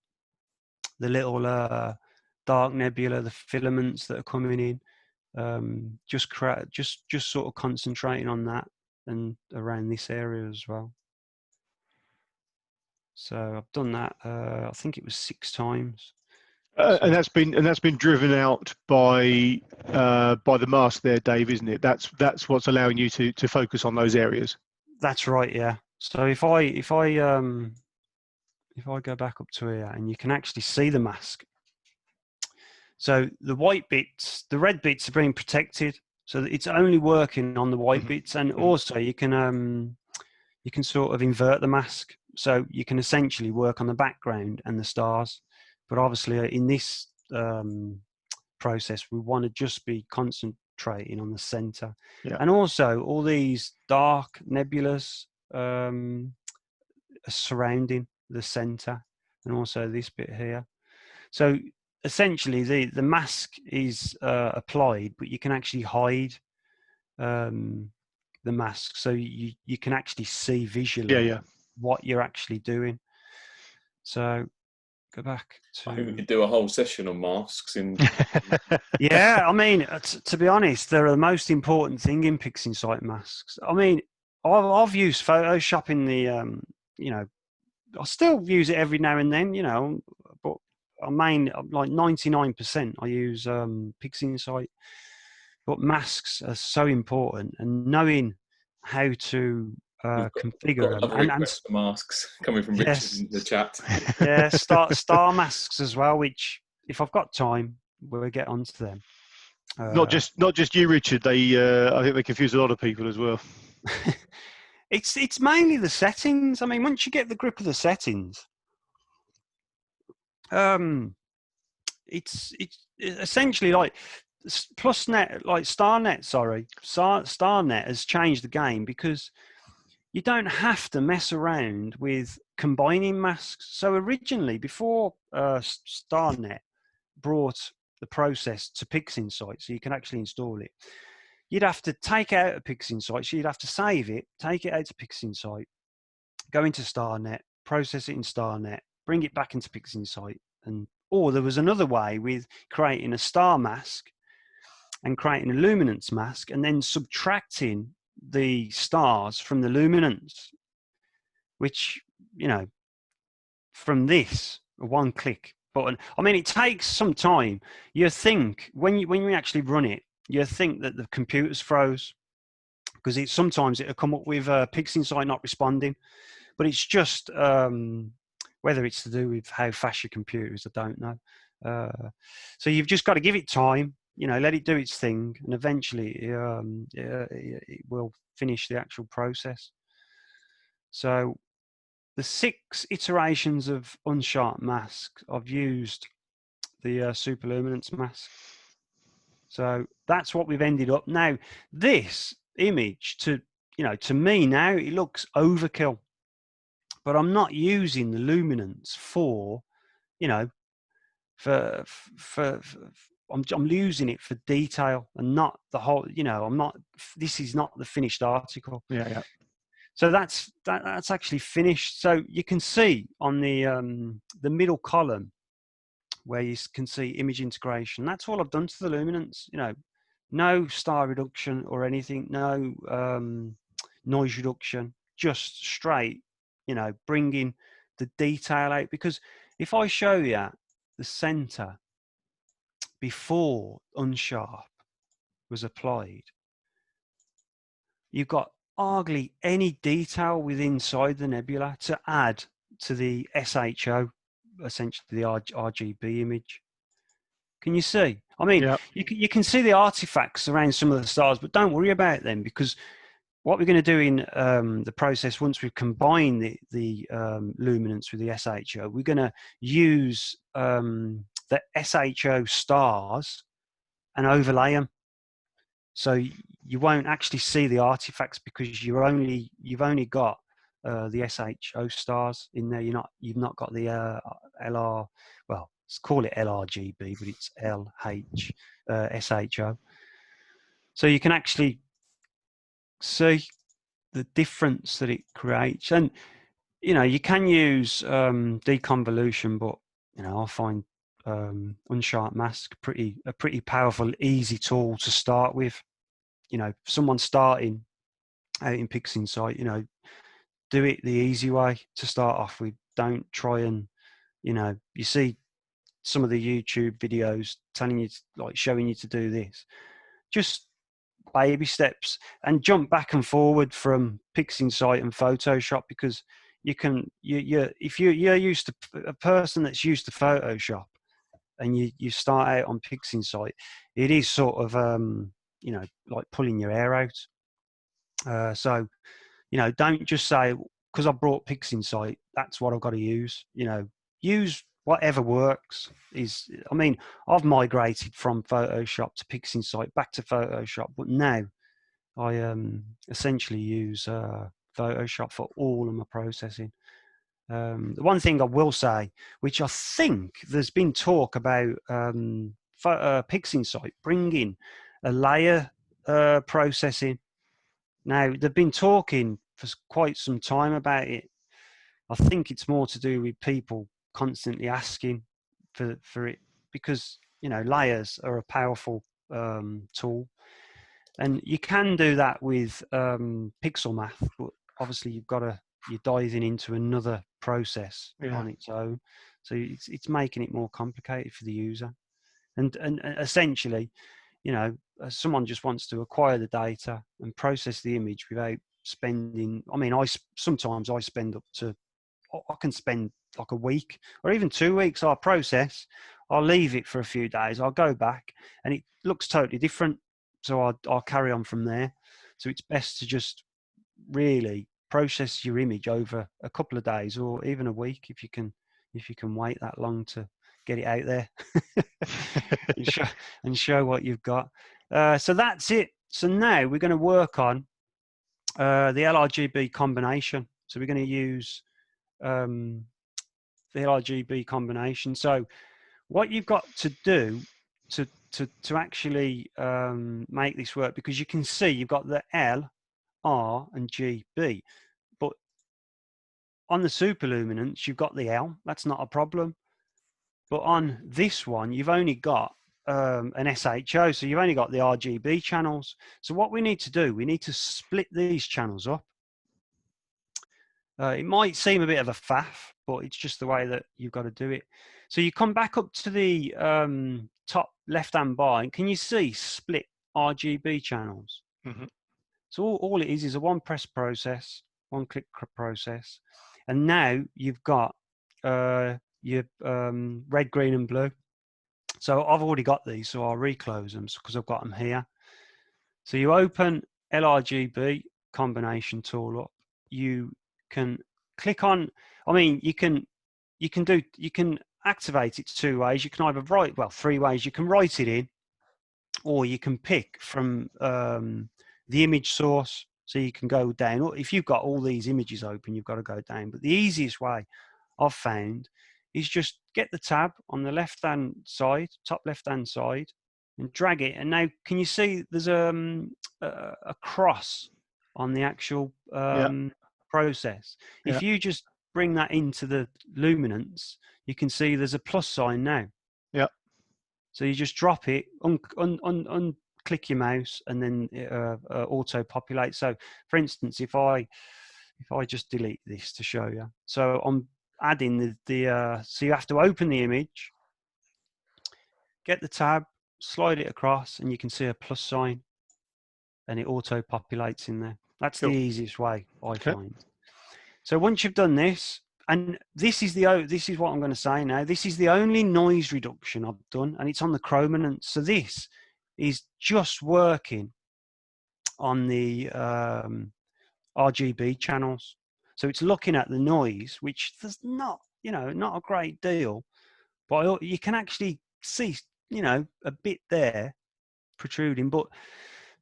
the little dark nebula, the filaments that are coming in, just sort of concentrating on that and around this area as well. So I've done that. I think it was 6 times. And that's been driven out by the mask there, Dave, isn't it? That's what's allowing you to focus on those areas. That's right, yeah. So if I go back up to here, and you can actually see the mask. So the white bits, the red bits are being protected, so it's only working on the white bits, and also you can sort of invert the mask, so you can essentially work on the background and the stars. But obviously, in this process, we want to just be concentrating on the center, and also all these dark nebulas are surrounding the center, and also this bit here. So essentially, the mask is applied, but you can actually hide the mask, so you can actually see visually what you're actually doing. So go back to. I think we could do a whole session on masks. Yeah, I mean, to be honest, they're the most important thing in Pixinsight masks. I mean, I've used Photoshop in the, I still use it every now and then, but I mean, like 99%, I use Pixinsight. But masks are so important, and knowing how to configure them. And masks coming from Richard in the chat. Yeah, star masks as well, which if I've got time, we'll get onto them. Not just you, Richard. I think they confuse a lot of people as well. It's mainly the settings. I mean, once you get the grip of the settings, it's essentially like PlusNet, like StarNet. StarNet has changed the game, because you don't have to mess around with combining masks. So originally, before StarNet brought the process to Pixinsight, so you can actually install it, you'd have to take it out of Pixinsight. So you'd have to save it, take it out to Pixinsight, go into StarNet, process it in StarNet, bring it back into Pixinsight. Or there was another way with creating a star mask and creating a luminance mask, and then subtracting the stars from the luminance, which, from this, a one-click button. I mean, it takes some time. You think, when you actually run it, you think that the computer's froze, because sometimes it'll come up with Pixinsight not responding, but it's just whether it's to do with how fast your computer is, I don't know. So you've just got to give it time, let it do its thing, and eventually it will finish the actual process. So the 6 iterations of unsharp mask, I've used the superluminance mask. So that's what we've ended up. Now, this image, to me now, it looks overkill, but I'm not using the luminance for, I'm using it for detail, and not the whole, this is not the finished article. Yeah. So that's actually finished. So you can see on the middle column where you can see image integration. That's all I've done to the luminance. No star reduction or anything. No noise reduction. Just straight, bringing the detail out. Because if I show you the center before unsharp was applied, you've got hardly any detail inside the nebula to add to the SHO, essentially the RGB image. Can you see? I mean, you can see the artifacts around some of the stars, but don't worry about them, because what we're going to do in the process, once we combine the luminance with the SHO, we're going to use the SHO stars and overlay them. So you won't actually see the artifacts because you've only got the SHO stars in there. You've not got the LR. Well, let's call it LRGB, but it's SHO. So you can actually see the difference that it creates, and you can use deconvolution, but I find unsharp mask a pretty powerful, easy tool to start with. Someone starting out in Pixinsight, do it the easy way to start off with. Don't try and, you see some of the YouTube videos telling you, showing you to do this. Just baby steps and jump back and forward from Pixinsight and Photoshop, because if you're used to a person that's used to Photoshop and you start out on Pixinsight, it is sort of like pulling your hair out. So don't just say, because I brought Pixinsight, that's what I've got to use. Use whatever works. I've migrated from Photoshop to Pixinsight, back to Photoshop, but now I essentially use Photoshop for all of my processing. The one thing I will say, which I think there's been talk about Pixinsight bringing a layer processing. Now, they've been talking for quite some time about it. I think it's more to do with people constantly asking for it, because layers are a powerful tool, and you can do that with pixel math, but obviously you're diving into another process on its own, so it's making it more complicated for the user, and essentially someone just wants to acquire the data and process the image without spending. Sometimes I can spend like a week or even 2 weeks. I'll process, I'll leave it for a few days, I'll go back, and it looks totally different. So I'll carry on from there. So it's best to just really process your image over a couple of days or even a week, if you can wait that long to get it out there and show what you've got. So that's it. So now we're going to work on the LRGB combination. So we're going to use the LRGB combination. So what you've got to do to actually make this work, because you can see you've got the L, R, and GB, but on the superluminance you've got the L. That's not a problem. But on this one, you've only got an SHO, so you've only got the RGB channels. So what we need to do, we need to split these channels up. It might seem a bit of a faff, but it's just the way that you've got to do it. So you come back up to the top left-hand bar, and can you see split RGB channels? Mm-hmm. So all it is a one-press process, one-click process, and now you've got your red, green, and blue. So I've already got these, so I'll reclose them because I've got them here. So you open LRGB combination tool up. You can click on. You can activate it 2 ways. You can either three ways. You can write it in, or you can pick from the image source. So you can go down. If you've got all these images open, you've got to go down. But the easiest way I've found is just get the tab on the left-hand side, top left-hand side, and drag it. And now, can you see there's a cross on the actual process? If you just bring that into the luminance, you can see there's a plus sign now. Yeah. So you just drop it, click your mouse, and then it, auto populate. So, for instance, if I just delete this to show you, so I'm adding so you have to open the image, get the tab, slide it across, and you can see a plus sign, and it auto populates in there. That's the easiest way I find. So once you've done this, and this is what I'm going to say now. This is the only noise reduction I've done, and it's on the chrominance. So this is just working on the RGB channels. So it's looking at the noise, which there's not a great deal, but you can actually see, you know, a bit there protruding, but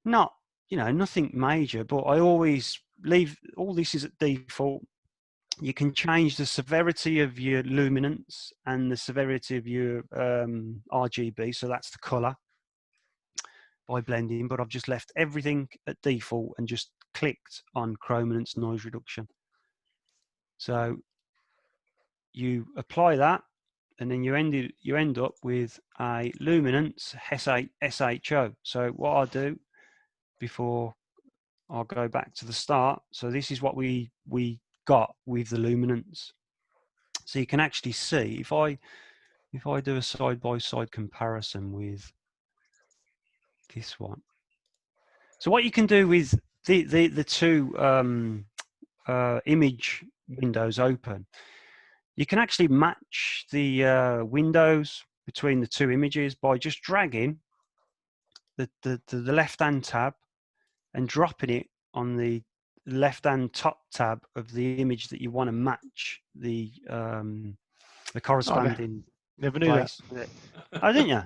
not, you know, nothing major. But I always leave all this is at default. You can change the severity of your luminance and the severity of your RGB, so that's the color, by blending. But I've just left everything at default and just clicked on chrominance noise reduction. So you apply that, and then you end up with a luminance SHO. So what I'll do before I'll go back to the start. So this is what we got with the luminance. So you can actually see if I do a side-by-side comparison with this one. So what you can do with the two image windows open, you can actually match the windows between the two images by just dragging the left-hand tab and dropping it on the left-hand top tab of the image that you want to match the corresponding Never knew place. Oh, didn't you?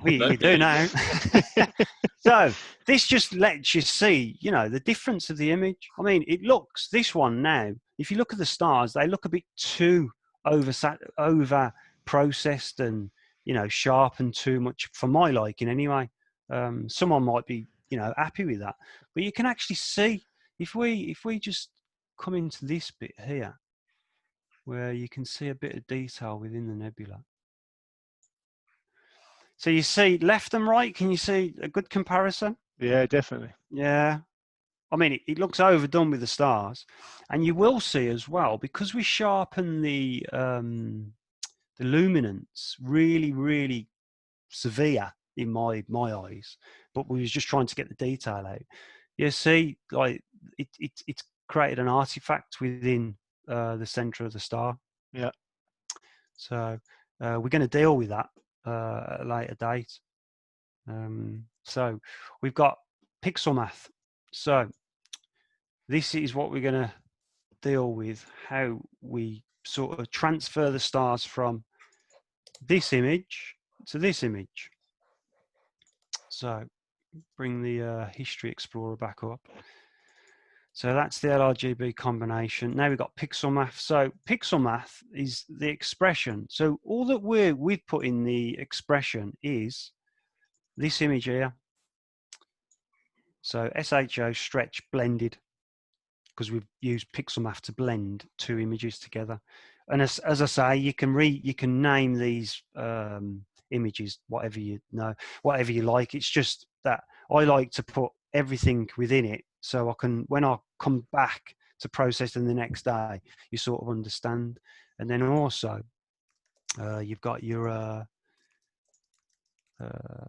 You do now. So this just lets you see, you know, the difference of the image. I mean, this one now, if you look at the stars, they look a bit too over processed and, you know, sharpened too much for my liking anyway. Someone might be, you know, happy with that, but you can actually see if we just come into this bit here where you can see a bit of detail within the nebula. So you see left and right, can you see a good comparison? Yeah, definitely. Yeah. I mean, it looks overdone with the stars, and you will see as well, because we sharpen the luminance really, really severe in my eyes, but we was just trying to get the detail out. You see, like it's created an artifact within the center of the star. Yeah. So we're going to deal with that at a later date. So we've got pixel math. So this is what we're going to deal with, how we sort of transfer the stars from this image to this image. So bring the History Explorer back up. So that's the LRGB combination. Now we've got pixel math. So pixel math is the expression. So all that we've put in the expression is this image here. So SHO, stretch, blended, because we've used pixel math to blend two images together. And as I say, you can name these images whatever you know, whatever you like. It's just that I like to put everything within it, so I can, when I come back to process them the next day, you sort of understand. And then also you've got your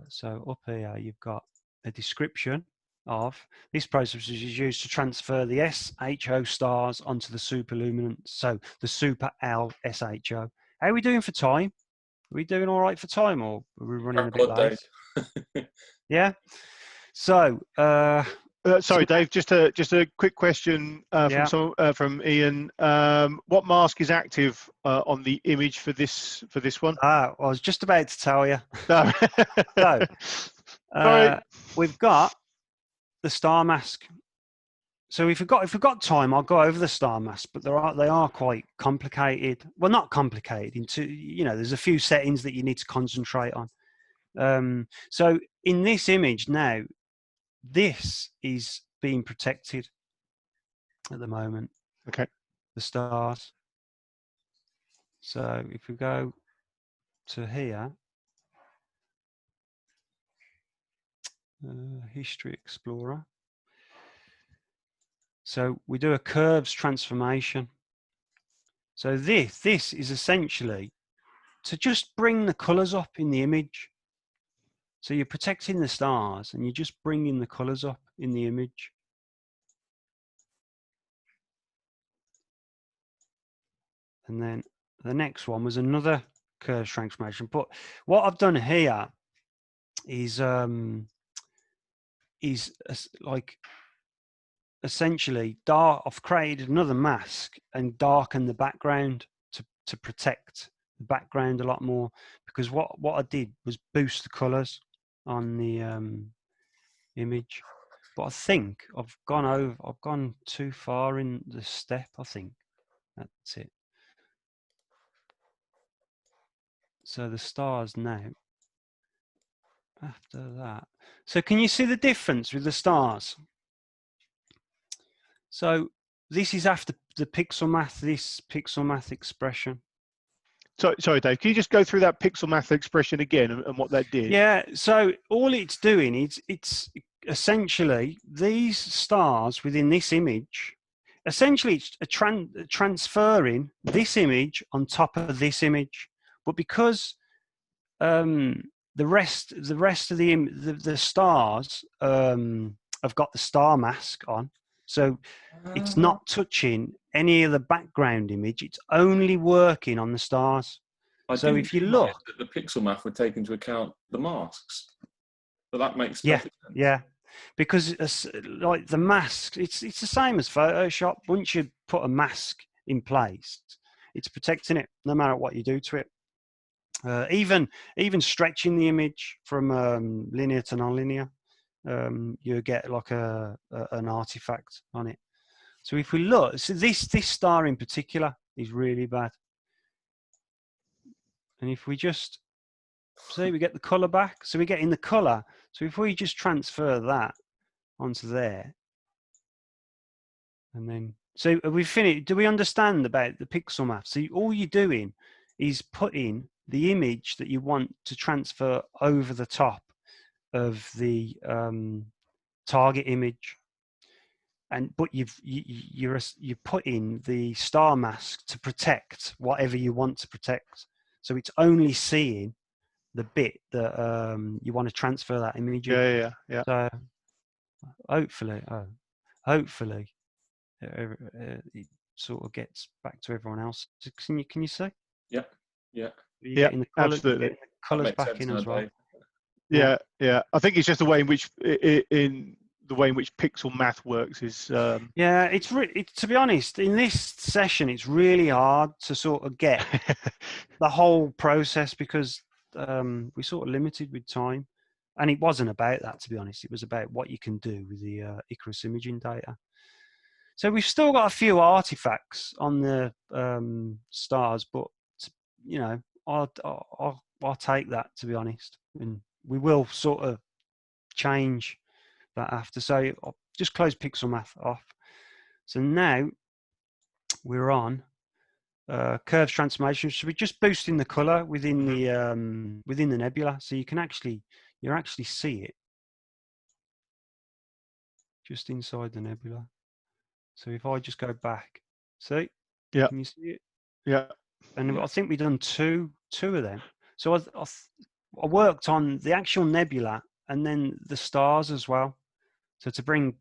so up here you've got a description of this process is used to transfer the SHO stars onto the superluminance, so the super L SHO. How are we doing for time? Are we doing all right for time, or are we running a bit late? Yeah. So sorry, Dave. Just a quick question from Ian. What mask is active on the image for this one? I was just about to tell you. No. So we've got the star mask. So if we've got time, I'll go over the star mask, but they are quite complicated. Well, not complicated. There's a few settings that you need to concentrate on. So in this image now, this is being protected at the moment. Okay. The stars. So if we go to here, History Explorer. So we do a curves transformation. So this is essentially to just bring the colors up in the image. So you're protecting the stars and you're just bringing the colors up in the image. And then the next one was another curves transformation. But what I've done here is like essentially I've created another mask and darken the background to protect the background a lot more, because what I did was boost the colours on the image. But I think I've gone too far in the step. I think that's it. So the stars now. After that, so can you see the difference with the stars? So this is after the pixel math. This pixel math expression. Sorry, Dave. Can you just go through that pixel math expression again and what that did? Yeah. So all it's doing is it's essentially these stars within this image. Essentially, it's transferring this image on top of this image, but because the rest of the stars have got the star mask on, so it's not touching any of the background image. It's only working on the stars. So if you look, that the pixel math would take into account the masks, but that makes perfect sense. Yeah, because like the mask, it's the same as Photoshop. Once you put a mask in place, it's protecting it no matter what you do to it. Even stretching the image from linear to non-linear, you get like an artifact on it. So if we look, so this star in particular is really bad. And if we just see, we get the color back. So we're getting the color. So if we just transfer that onto there, and then, so are we finished? Do we understand about the pixel math? So all you're doing is putting the image that you want to transfer over the top of the target image, but you're putting the star mask to protect whatever you want to protect. So it's only seeing the bit that you want to transfer that image in. Yeah. So hopefully it sort of gets back to everyone else. Can you see? Yeah. You're getting the colors, absolutely. getting the colors back in as well. Yeah. I think it's just the way in which pixel math works is. Yeah, it's to be honest, in this session, it's really hard to sort of get the whole process because we're sort of limited with time, and it wasn't about that, to be honest. It was about what you can do with the Ikarus imaging data. So we've still got a few artifacts on the stars, but you know, I'll take that, to be honest, and we will sort of change that after. So I'll just close pixel math off. So now we're on curves transformation. So we're just boosting the color within the nebula, so you actually see it just inside the nebula. So if I just go back, see, yeah, can you see it? Yeah. And I think we've done two of them. So I worked on the actual nebula and then the stars as well. So to bring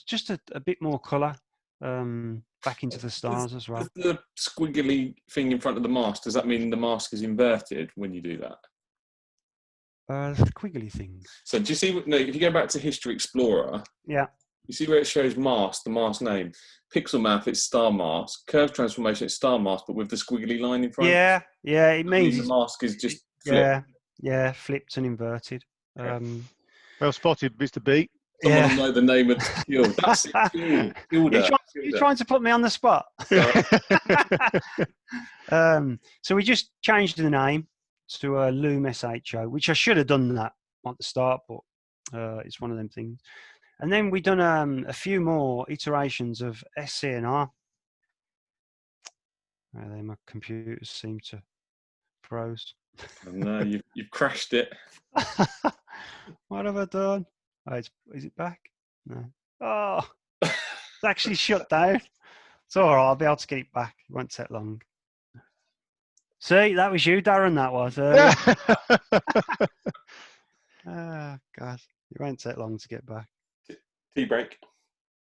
just a bit more color back into the stars as well. The squiggly thing in front of the mask, does that mean the mask is inverted when you do that? The squiggly things. So do you see? No, if you go back to History Explorer, yeah, you see where it shows mask, the mask name. Pixel math, it's star mask. Curve transformation, it's star mask, but with the squiggly line in front. Yeah. It means the mask is just flipped. Yeah, flipped and inverted. Well spotted, Mr. B. Someone know the name of the field. That's it. You're trying to put me on the spot. So we just changed the name to Loom SHO, which I should have done that at the start, but it's one of them things. And then we've done a few more iterations of SCNR. Then my computers seem to froze. Oh, no, you've crashed it. What have I done? Oh, is it back? No. Oh, it's actually shut down. It's all right. I'll be able to get it back. It won't take long. See, that was you, Darren. That was. Oh, God. It won't take long to get back. Tea break.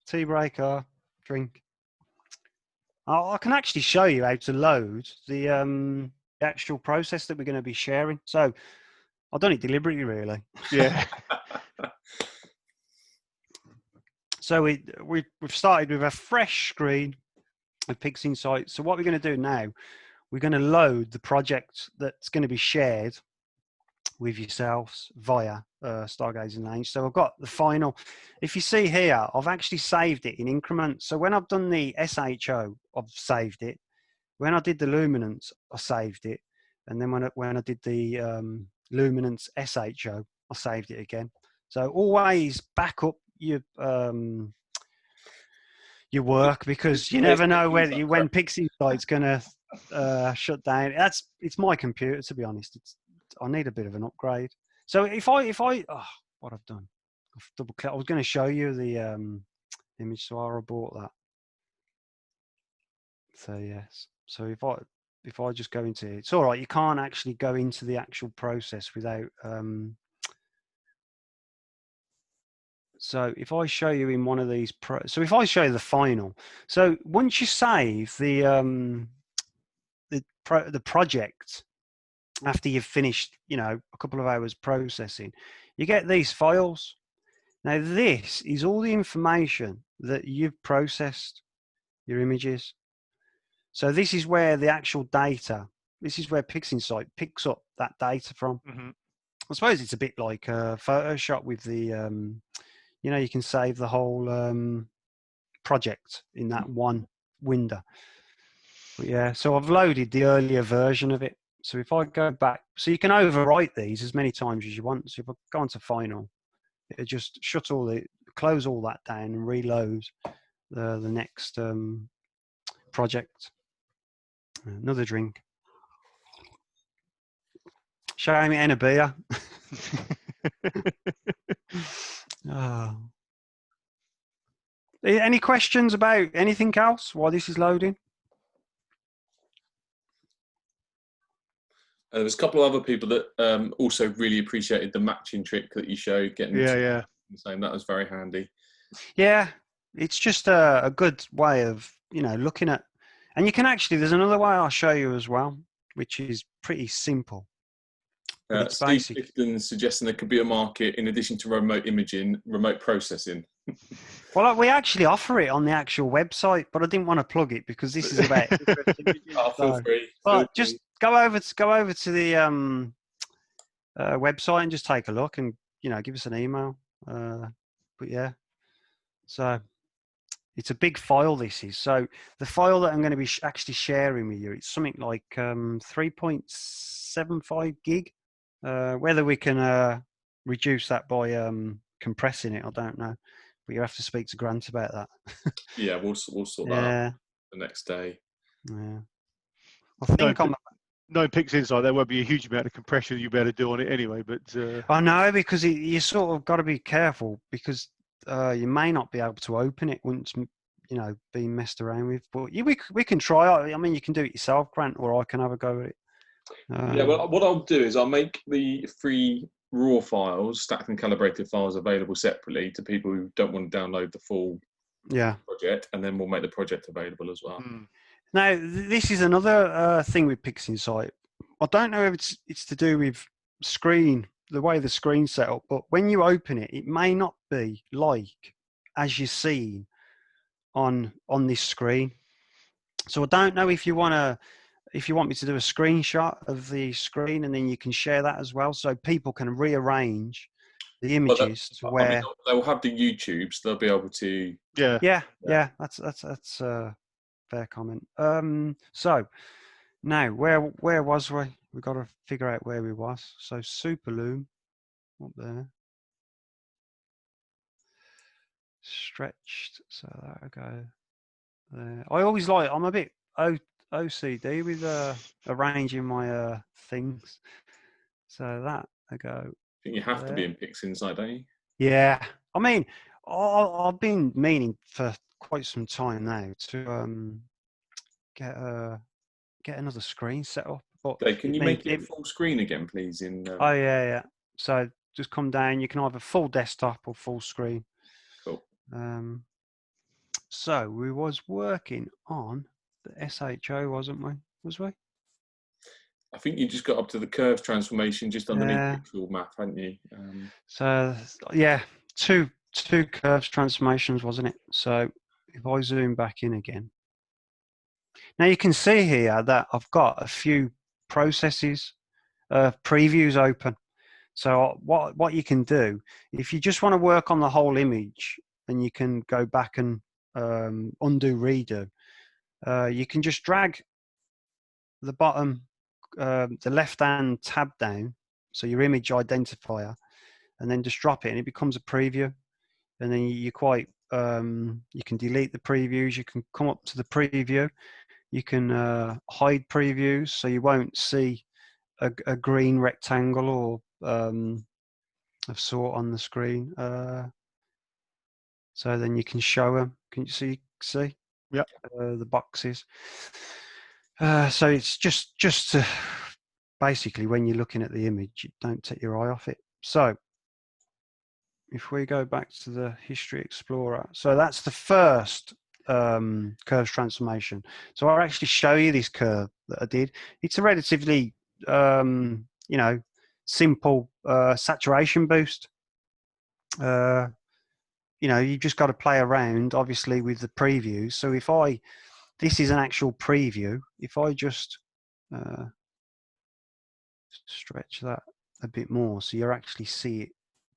Tea break or drink. I can actually show you how to load the actual process that we're going to be sharing. So I've done it deliberately, really. Yeah. So we've started with a fresh screen of Pixinsight. So what we're going to do now, we're going to load the project that's going to be shared with yourselves via Stargazing Lounge. So I've got the final. If you see here, I've actually saved it in increments. So when I've done the SHO, I've saved it. When I did the luminance, I saved it. And then when I did the luminance SHO, I saved it again. So always back up your work, because you never know when Pixinsight's going to shut down. It's my computer, to be honest. I need a bit of an upgrade. So if I what I've done, I've double clicked. I was going to show you the image, so I bought that. So yes. So if I just go into it, it's all right. You can't actually go into the actual process without. So if I show you in one of these, so if I show you the final, so once you save the project after you've finished, a couple of hours processing, you get these files. Now this is all the information that you've processed, your images. So this is where the actual data. This is where Pixinsight picks up that data from. Mm-hmm. I suppose it's a bit like Photoshop with the. You can save the whole project in that one window. But yeah, so I've loaded the earlier version of it. So if I go back, so you can overwrite these as many times as you want. So if I go into final, it'll just close all that down and reload the next project. Another drink. Show me a beer. Oh. Any questions about anything else while this is loading? There was a couple of other people that also really appreciated the matching trick that you showed. The same. That was very handy. Yeah, it's just a good way of looking at, and you can actually. There's another way I'll show you as well, which is pretty simple. Steve Clifton suggesting there could be a market in addition to remote imaging, remote processing. Well, we actually offer it on the actual website, but I didn't want to plug it because this is about. Feel free. But just go over to the website and just take a look, and give us an email. But yeah, so it's a big file. This is so the file that I'm going to be actually sharing with you. It's something like 3.75 gig. Whether we can reduce that by compressing it, I don't know. But you have to speak to Grant about that. Yeah, we'll sort that out the next day. Yeah, I think no Pixinsight, there won't be a huge amount of compression you'll be able to do on it anyway. But I know, because you sort of got to be careful, because you may not be able to open it once being messed around with. But we can try. I mean, you can do it yourself, Grant, or I can have a go at it. Yeah, well, what I'll do is I'll make the free raw files, stacked and calibrated files, available separately to people who don't want to download the full project, and then we'll make the project available as well. Now, this is another thing with Pixinsight. I don't know if it's to do with the way the screen's set up, but when you open it, it may not be like as you see on this screen. So I don't know if you want me to do a screenshot of the screen, and then you can share that as well, so people can rearrange the images to where. I mean, they'll have the YouTubes. They'll be able to. Yeah. That's a fair comment. So now where was we? We've got to figure out where we was. So Superloom up there, stretched. So that'll go there. I'm a bit OCD with arranging my things. So that I go. I think you have to be in Pixinsight, don't you? Yeah, I mean, I've been meaning for quite some time now to get another screen set up. But can you make it full screen again, please? Oh yeah. So just come down. You can either full desktop or full screen. Cool. So we was working on the SHO, wasn't we? Was we? I think you just got up to the curves transformation just underneath the pixel map, hadn't you? So yeah, two curves transformations, wasn't it? So if I zoom back in again, Now you can see here that I've got a few processes, previews open. So what you can do, if you just want to work on the whole image, then you can go back and undo, redo. You can just drag the bottom, the left-hand tab down, so your image identifier, and then just drop it, and it becomes a preview. And then you can delete the previews. You can come up to the preview. You can hide previews, so you won't see a green rectangle or of sort on the screen. So then you can show them. Can you see? Yeah. The boxes. So it's just to, basically, when you're looking at the image, you don't take your eye off it. So if we go back to the History Explorer, so that's the first curves transformation. So I'll actually show you this curve that I did. It's a relatively simple saturation boost. You just got to play around, obviously, with the previews. So this is an actual preview. If I just stretch that a bit more, so you actually see it.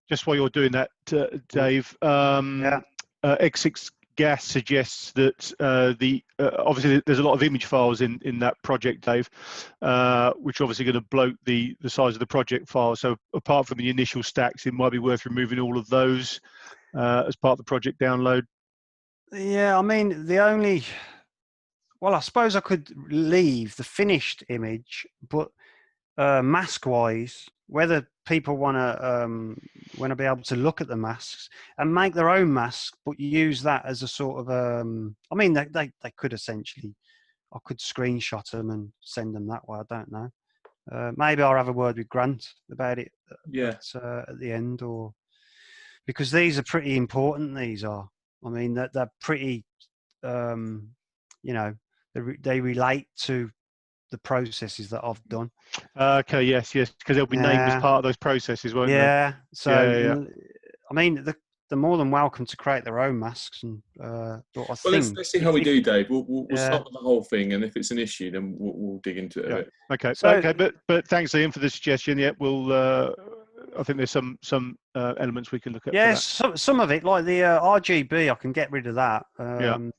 Just while you're doing that, Dave, X6 Gas suggests that obviously there's a lot of image files in that project, Dave, which are obviously going to bloat the size of the project file. So apart from the initial stacks, it might be worth removing all of those as part of the project download. Yeah, I mean, I suppose I could leave the finished image, but mask-wise, whether people want to be able to look at the masks and make their own mask, but use that as a sort of I mean, they could essentially, I could screenshot them and send them that way. I don't know. Maybe I'll have a word with Grant about it. Yeah. At the end, or because these are pretty important. These are. I mean, they're pretty. They relate to the processes that I've done. Okay, yes, because they'll be named as part of those processes, won't they? Yeah. So, I mean, they're more than welcome to create their own masks. And let's see how we do, Dave. We'll start with the whole thing, and if it's an issue, then we'll dig into it a bit. Okay. So, but thanks, Ian, for the suggestion. Yeah, we'll. I think there's some elements we can look at. Yes, some of it, like the RGB, I can get rid of that. And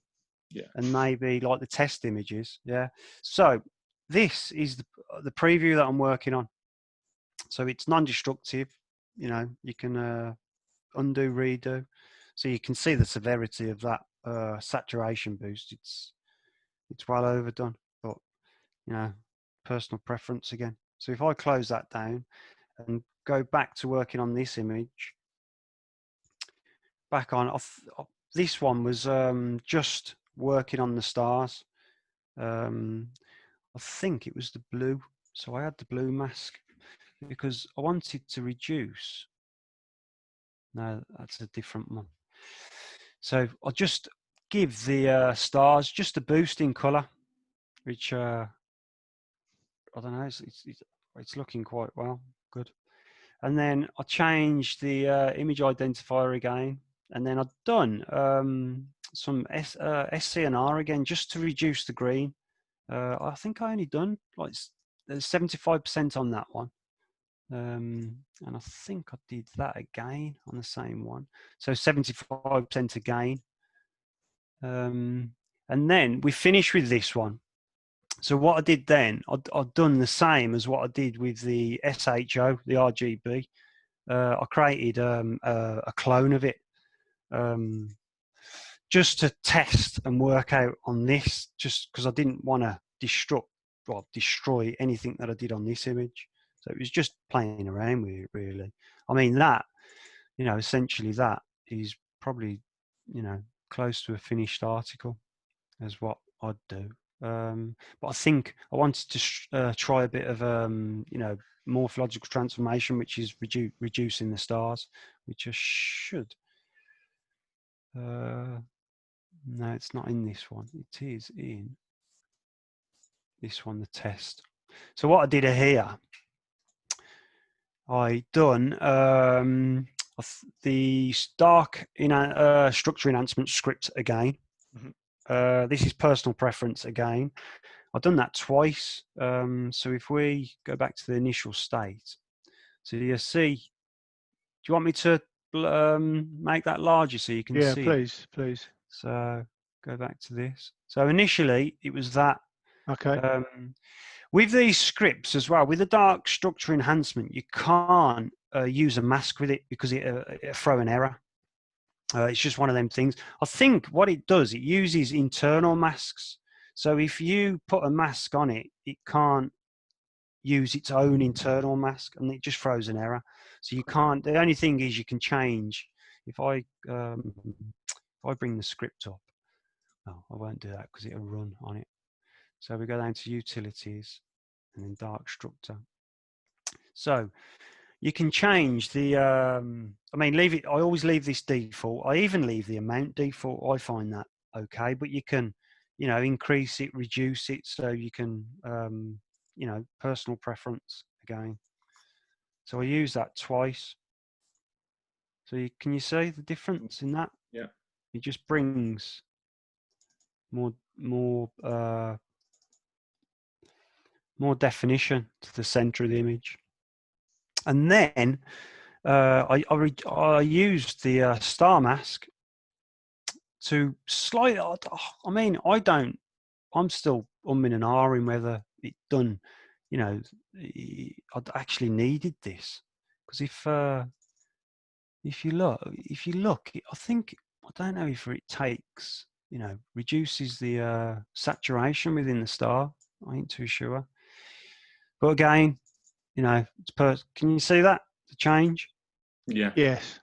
maybe like the test images. Yeah. So this is the preview that I'm working on. So it's non-destructive. You can undo, redo. So you can see the severity of that saturation boost. It's well overdone, but personal preference again. So if I close that down and go back to working on this image, back on this one was just working on the stars. I think it was the blue. So I had the blue mask because I wanted to reduce. No, that's a different one. So I'll just give the stars just a boost in color, which I don't know. It's looking quite well, good. And then I changed the image identifier again, and then I've done some SCNR again just to reduce the green. I think I only done like 75% on that one. And I think I did that again on the same one. So 75% again. And then we finished with this one. So what I did then, I'd done the same as what I did with the SHO, the RGB. I created a clone of it just to test and work out on this, just because I didn't want to destroy anything that I did on this image. So it was just playing around with it, really. I mean, that, essentially that is probably, close to a finished article as what I'd do. But I think I wanted to try a bit of, morphological transformation, which is reducing the stars, which I should. No, it's not in this one. It is in this one, the test. So what I did here, I done the dark structure enhancement script again. This is personal preference again. I've done that twice. So if we go back to the initial state, so you see, do you want me to make that larger so you can Yeah, see it? please. So go back to this. So initially it was that. Okay. With these scripts as well, with the dark structure enhancement, you can't use a mask with it because it'll throw an error. It's just one of them things. I think what it does, it uses internal masks. So if you put a mask on it, it can't use its own internal mask, and it just throws an error. So you can't. The only thing is you can change. If I bring the script up, oh, I won't do that because it'll run on it. So we go down to utilities and then dark structure. So you can change the, I mean, leave it. I always leave this default. I even leave the amount default. I find that okay, but you can, you know, increase it, reduce it. So you can, you know, personal preference again. So I use that twice. So can you see the difference in that? Yeah. It just brings more definition to the center of the image. And then I used the star mask to slightly. I mean, I'm still umming and ahhing whether it done. You know, I actually needed this because if you look, I think I don't know if it takes. You know, reduces the saturation within the star. I ain't too sure. But again, you know, can you see that the change? Yeah. Yes.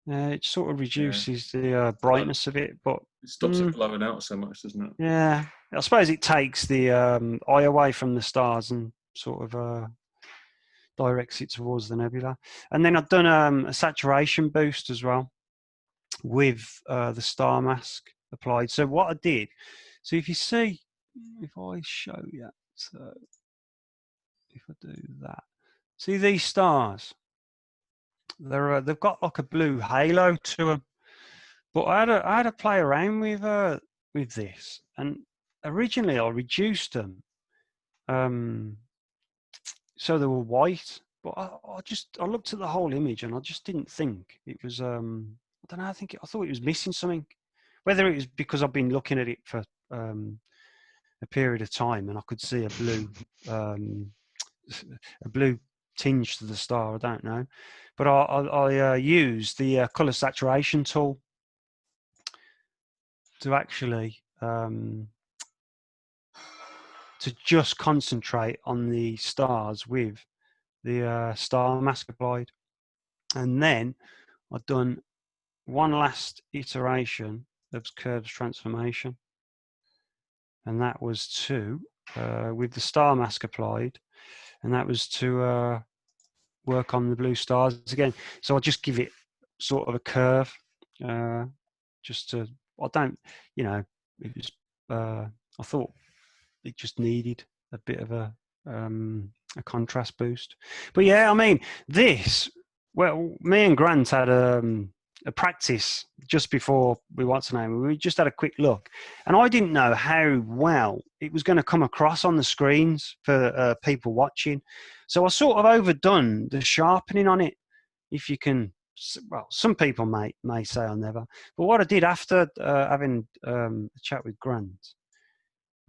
It sort of reduces the brightness of it, but it stops it blowing out so much, doesn't it? Yeah, I suppose it takes the eye away from the stars and sort of directs it towards the nebula. And then I've done a saturation boost as well with the star mask applied. So what I did, so if you see, if I show you, so if I do that, see these stars, they've got like a blue halo to them. But I had to play around with this, and originally I reduced them so they were white. But I looked at the whole image and I just didn't think it was. I don't know. I thought it was missing something. Whether it was because I've been looking at it for a period of time and I could see a blue tinge to the star. I don't know. But I used the color saturation tool to actually to just concentrate on the stars with the star mask applied. And then I've done one last iteration of curves transformation, and that was to with the star mask applied, and that was to work on the blue stars again. So I'll just give it sort of a curve, just to, I don't, you know, it was, I thought it just needed a bit of a contrast boost. But yeah, I mean, well, me and Grant had a practice just before we just had a quick look, and I didn't know how well it was going to come across on the screens for people watching. So I sort of overdone the sharpening on it. If you can, well, some people may say I'll never. But what I did after having a chat with Grant,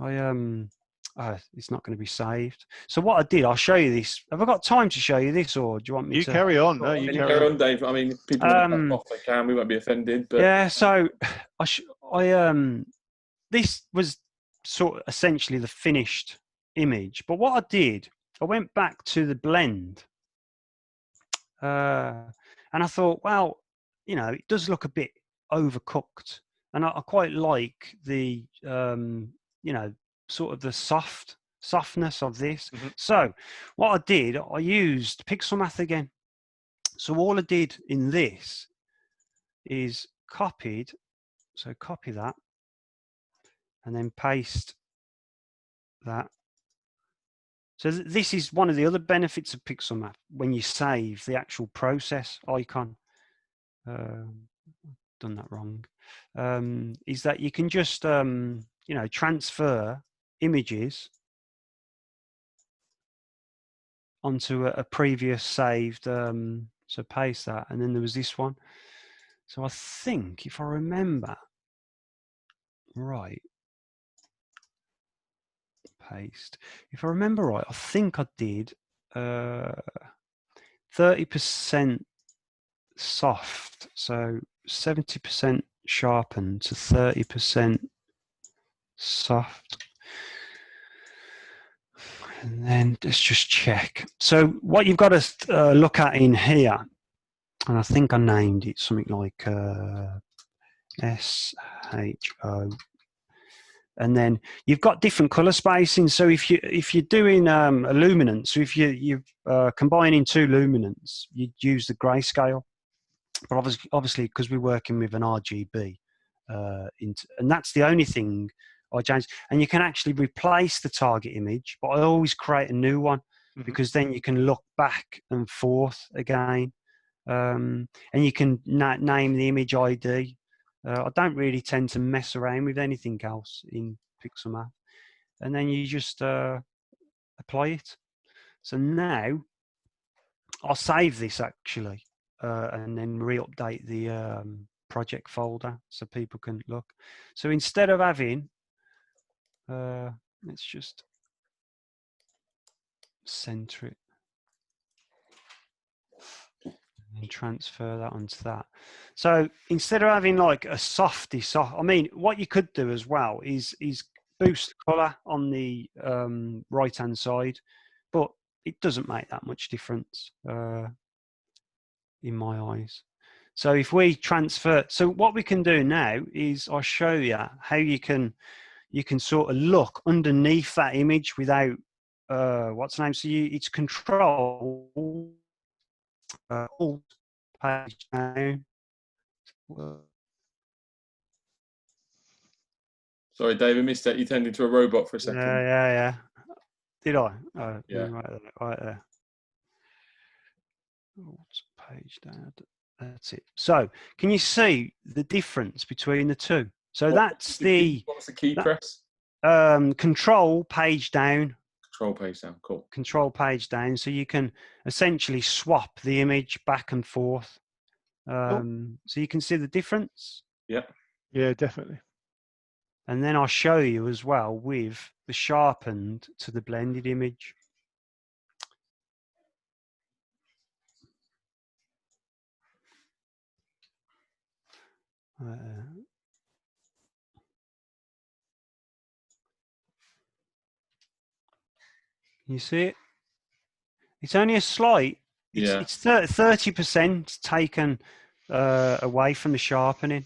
it's not going to be saved. So what I did, I'll show you this. Have I got time to show you this, or do you want me to? You carry on. No, you carry on, Dave. I mean, if people want to back off, they can. We won't be offended. But yeah, so this was sort of essentially the finished image. But what I did, I went back to the blend, and I thought, well, you know, it does look a bit overcooked, and I quite like the, you know, sort of the softness of this. Mm-hmm. So what I did, I used pixel math again. So all I did in this is copy that and then paste that. So this is one of the other benefits of pixel math when you save the actual process icon. Done that wrong. is that you can just transfer images onto a previous saved. So paste that, and then there was this one. So I think, if I remember right, paste. If I remember right, I think I did 30% soft, so 70% sharpened to 30% soft. And then let's just check. So what you've got to look at in here, and I think I named it something like SHO. And then you've got different color spacing. So if you're doing a luminance, so if you're combining two luminants, you'd use the grayscale. But obviously, because we're working with an RGB, and that's the only thing I changed. And you can actually replace the target image, but I always create a new one because then you can look back and forth again, and you can name the image ID. I don't really tend to mess around with anything else in Pixelmath. And then you just apply it. So now I'll save this actually, and then re-update the project folder so people can look. So instead of having, let's just center it and transfer that onto that. So instead of having like a softy soft, I mean, what you could do as well is boost the color on the right hand side, but it doesn't make that much difference in my eyes. So if we transfer, so what we can do now is I'll show you how you can sort of look underneath that image without what's the name? So it's Control Alt page down. Sorry, David, missed that. You turned into a robot for a second. Yeah. Did I? Oh, yeah. Right there. Alt page down. That's it. So, can you see the difference between the two? So what's the key press? Control page down. Control page down. Cool. Control page down. So you can essentially swap the image back and forth. So you can see the difference. Yeah. Yeah, definitely. And then I'll show you as well with the sharpened to the blended image. You see it? It's only a slight. It's 30% taken away from the sharpening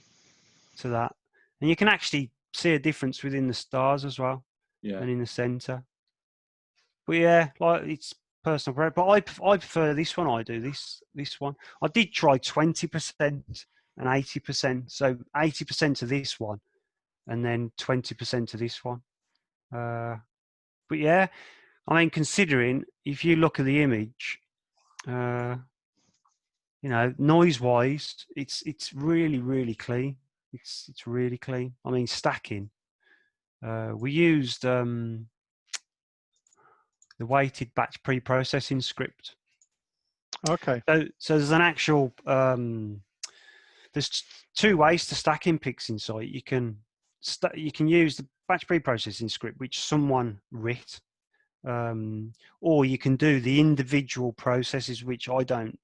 to that, and you can actually see a difference within the stars as well, and in the center. But yeah, like it's personal preference. But I prefer this one. I do this one. I did try 20% and 80%. So 80% of this one, and then 20% of this one. But yeah, I mean, considering if you look at the image, noise-wise, it's really clean. It's really clean. I mean, stacking. We used the weighted batch pre-processing script. Okay. So there's an actual there's two ways to stack in Pixinsight. You can use the batch pre-processing script which someone writ, or you can do the individual processes, which I don't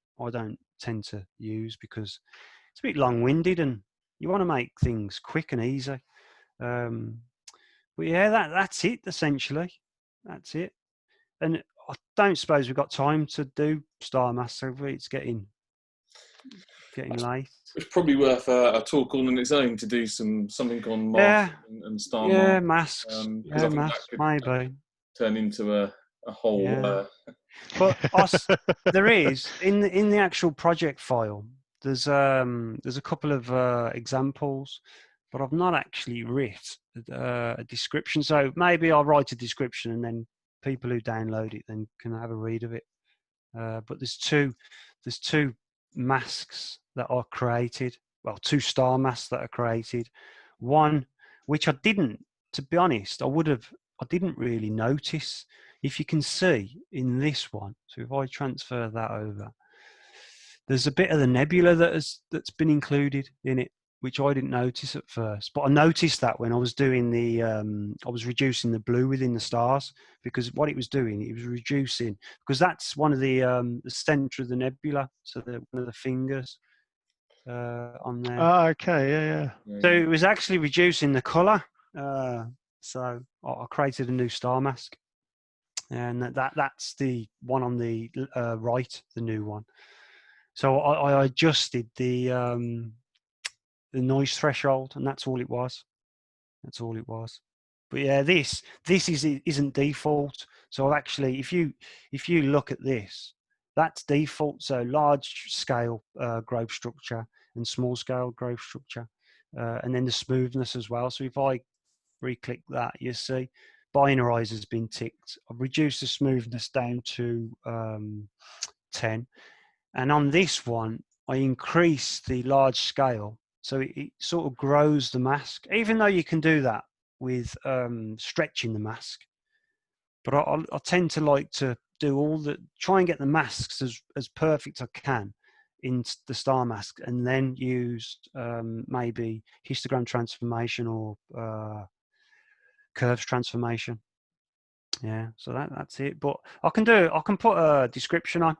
tend to use because it's a bit long-winded and you want to make things quick and easy. But yeah, that's it essentially. That's it. And I don't suppose we've got time to do Star Master. It's getting late. It's probably worth a talk on its own to do something on Mars and Star Mars. Yeah, masks. Because I think masks, that could turn into a whole. Yeah. But there is in the actual project file. There's a couple of examples, but I've not actually writ a description. So maybe I'll write a description and then people who download it then can have a read of it. But there's two masks that are created two star masks that are created. One, which I didn't, to be honest, I didn't really notice. If you can see in this one, so if I transfer that over, there's a bit of the nebula that's been included in it, which I didn't notice at first. But I noticed that when I was doing I was reducing the blue within the stars, because what it was doing, it was reducing, because that's one of the center of the nebula, so one of the fingers on there. Ah, okay, yeah. So it was actually reducing the color. So I created a new star mask, and that's the one on the right, the new one. So I adjusted the noise threshold, and that's all it was. That's all it was. But yeah, this isn't default. So actually, if you look at this, that's default. So large scale growth structure and small scale growth structure, and then the smoothness as well. So if I re-click that, you see binarize has been ticked. I've reduced the smoothness down to 10, and on this one I increase the large scale, so it sort of grows the mask, even though you can do that with stretching the mask. But I tend to like to do try and get the masks as perfect as I can in the star mask, and then use maybe histogram transformation or curves transformation. Yeah, so that's it. But I can put a description on,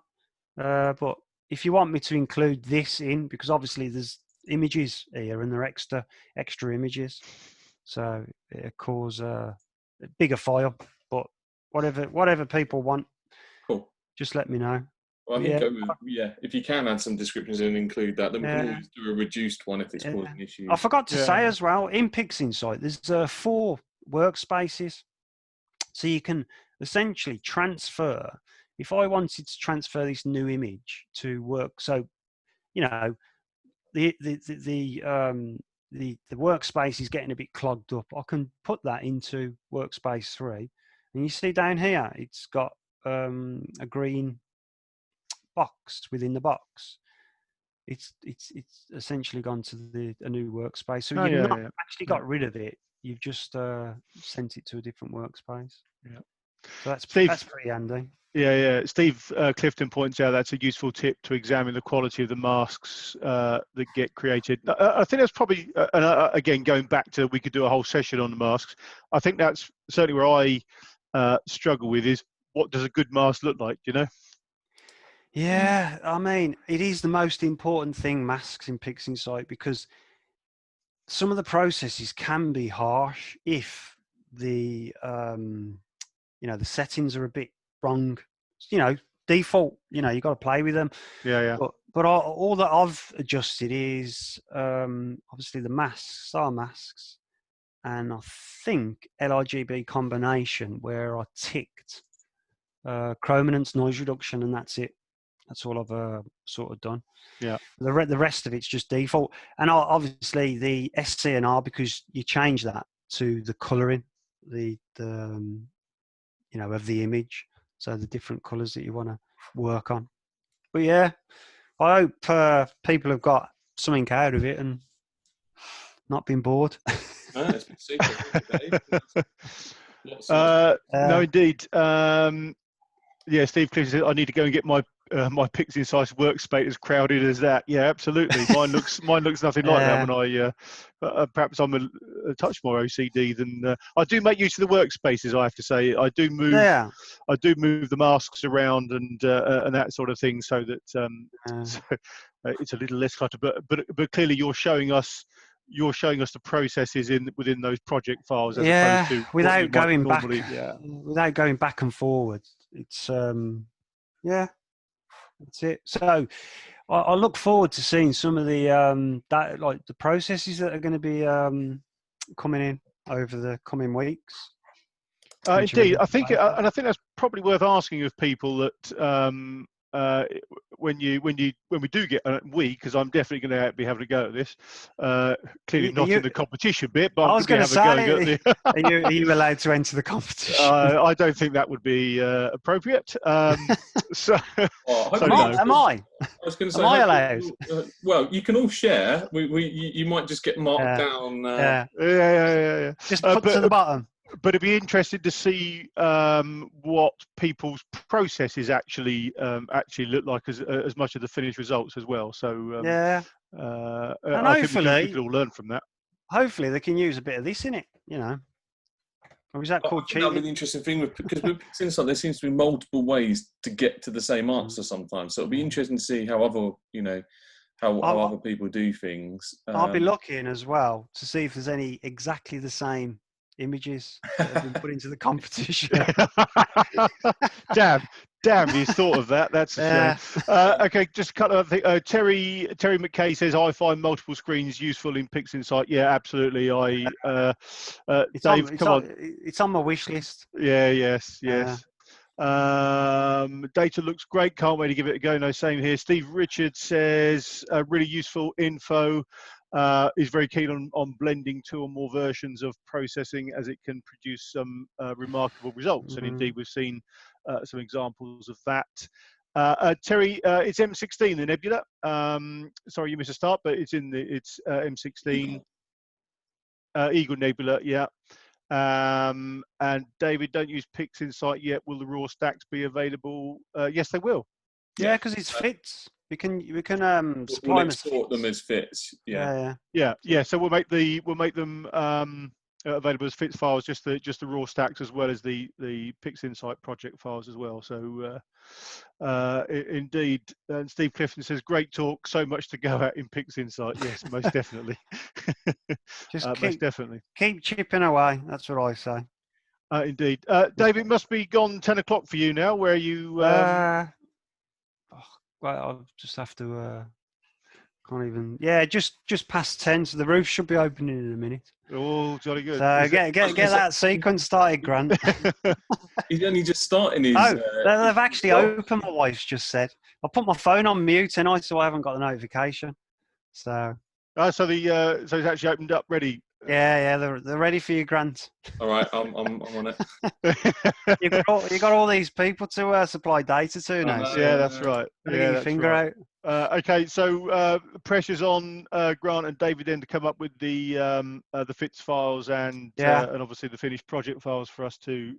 but if you want me to include this in, because obviously there's images here and they're extra images, so it cause a bigger file. But whatever people want, cool. Just let me know. Well, I think if you can add some descriptions and include that, then we can always do a reduced one if it's causing issues. I forgot to say as well, in Pixinsight, there's 4 workspaces. So you can essentially transfer, if I wanted to transfer this new image to work, so, you know, the workspace is getting a bit clogged up, I can put that into workspace 3. And you see down here, it's got a green box within the box. It's essentially gone to a new workspace. So you've not actually got rid of it. You've just sent it to a different workspace. Yeah. So that's pretty handy. Yeah. Steve Clifton points out that's a useful tip to examine the quality of the masks that get created. I think that's probably, again, going back to, we could do a whole session on the masks. I think that's certainly where I struggle with, is what does a good mask look like, you know? Yeah, I mean, it is the most important thing, masks in Pixinsight, because some of the processes can be harsh if the the settings are a bit wrong. Default, you got to play with them. Yeah. But all that I've adjusted is obviously the masks, star masks, and I think LRGB combination, where I ticked chrominance, noise reduction, and that's it. That's all I've sort of done. Yeah. The rest of it's just default, and obviously the SCNR, because you change that to the colouring, of the image, so the different colours that you want to work on. But yeah, I hope people have got something out of it and not been bored. It's been super. No, indeed. Steve Clifton said, I need to go and get my Pixinsight workspace as crowded as that. Yeah, absolutely. Mine looks nothing like that. When I perhaps I'm a touch more OCD than I do make use of the workspaces. I have to say, I do move the masks around and that sort of thing, so that so, it's a little less cluttered. But clearly, you're showing us the processes within those project files, as opposed to without going back. Yeah, without going back and forward. It's that's it. So I look forward to seeing some of the the processes that are going to be coming in over the coming weeks. Indeed, I think, and I think that's probably worth asking of people that when we do get because I'm definitely going to be having a go at this. Clearly not in the competition bit, but I I'm was going to say, have a go at the. are you allowed to enter the competition? I don't think that would be appropriate. So, am I? I was going to say, am I allowed? Well, you can all share. You might just get marked down. Yeah. Just put to the bottom. But it'd be interesting to see what people's processes actually look like as much of the finished results as well. So and I think we could all learn from that. Hopefully, they can use a bit of this in it. Or is that called cheating? That'd be the interesting thing because with Pixinsight, there seems to be multiple ways to get to the same answer sometimes. So it'll be interesting to see how other other people do things. I'll be looking as well to see if there's any exactly the same images that have been put into the competition. Damn, he's thought of that. That's a shame. Okay, just a couple of things. Terry McKay says, I find multiple screens useful in Pixinsight. Yeah, absolutely. Dave, come on. It's on my wish list. Yeah, yes. Data looks great. Can't wait to give it a go. No, same here. Steve Richards says, really useful info. Is very keen on blending 2 or more versions of processing as it can produce some remarkable results. And indeed, we've seen some examples of that. Terry, it's M16, the nebula. Sorry, you missed a start, but it's M16. Eagle Nebula, yeah. And David, don't use Pixinsight yet. Will the raw stacks be available? Yes, they will. Yeah, because it's fits. We can supply we'll export them as fits. Yeah. So we'll make them available as fits files, just the raw stacks as well as the Pixinsight project files as well. So indeed, and Steve Clifton says, great talk. So much to go at in Pixinsight. Yes, most definitely. Most definitely. Keep chipping away. That's what I say. Indeed. David, must be gone 10 o'clock for you now. Where are you? Well, I'll just have to. Can't even. Yeah, just past 10. So the roof should be opening in a minute. Oh, jolly good. So get that sequence started, Grant. He's only just starting his. They've actually opened. My wife's just said. I put my phone on mute tonight, so I haven't got the notification. So. So it's actually opened up, ready. Yeah, they're ready for you, Grant. All right, I'm on it. You've got all these people to supply data to now. Yeah, that's right. Get your finger out. Okay, so pressure's on Grant and David then to come up with the fits files and obviously the finished project files for us to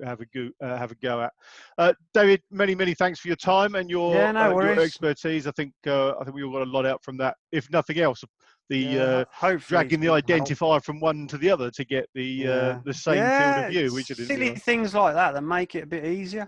have a go at. David, many thanks for your time and your expertise. I think we all got a lot out from that. If nothing else, dragging the identifier from one to the other to get the same field of view, which silly things like that make it a bit easier.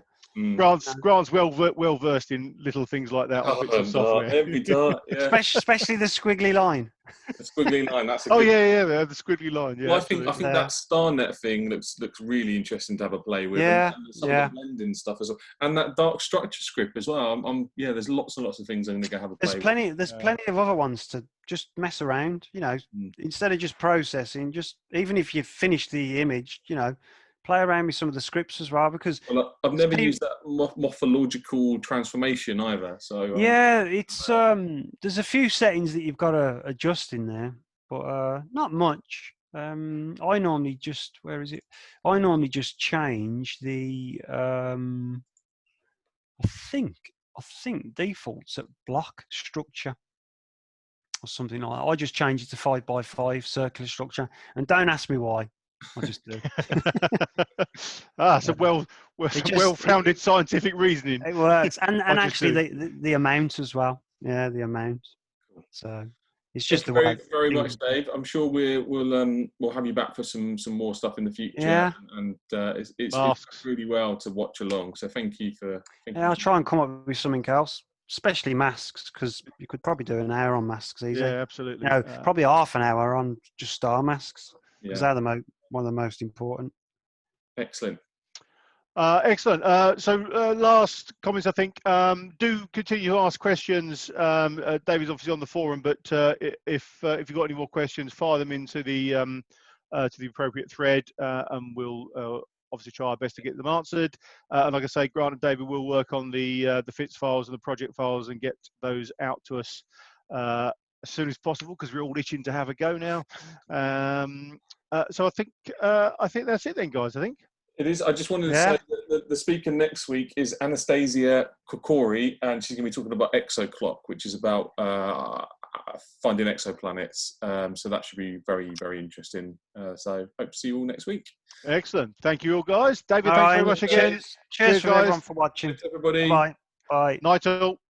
Grant's well versed in little things like that on bits of software. Every time, especially the squiggly line. The squiggly line. That's the squiggly line. Yeah, well, I think that StarNet thing looks really interesting to have a play with. Yeah, and some of the blending stuff as well, and that dark structure script as well. There's lots and lots of things I'm going to go have a play. There's plenty of other ones to just mess around. Instead of just processing, just even if you finish the image, play around with some of the scripts as well, because I've never used that morphological transformation either. So it's there's a few settings that you've got to adjust in there, but not much. I normally just change the I think defaults at block structure or something like that. I just change it to 5x5 circular structure, and don't ask me why. I just do. So well-founded scientific reasoning. It works, and actually the amount as well. Yeah, the amount. So it's just very much, Dave. I'm sure we'll have you back for some more stuff in the future. Yeah, and it's really well to watch along. So thank you for. I'll try and come up with something else, especially masks, because you could probably do an hour on masks easily. Yeah, absolutely. Probably half an hour on just star masks, because they're one of the most important. Excellent. Excellent. So last comments, I think. Do continue to ask questions. David's obviously on the forum, but if you've got any more questions, fire them into the appropriate thread, and we'll obviously try our best to get them answered. And like I say, Grant and David will work on the FITS files and the project files and get those out to us as soon as possible, because we're all itching to have a go now. So I think that's it then, guys. I think. It is. I just wanted to say that the speaker next week is Anastasia Kokori, and she's going to be talking about exoclock, which is about finding exoplanets. So that should be very, very interesting. So hope to see you all next week. Excellent. Thank you all, guys. David, thanks very much again. Cheers for guys. everyone for watching. Thanks, everybody. Bye. Bye. Night all.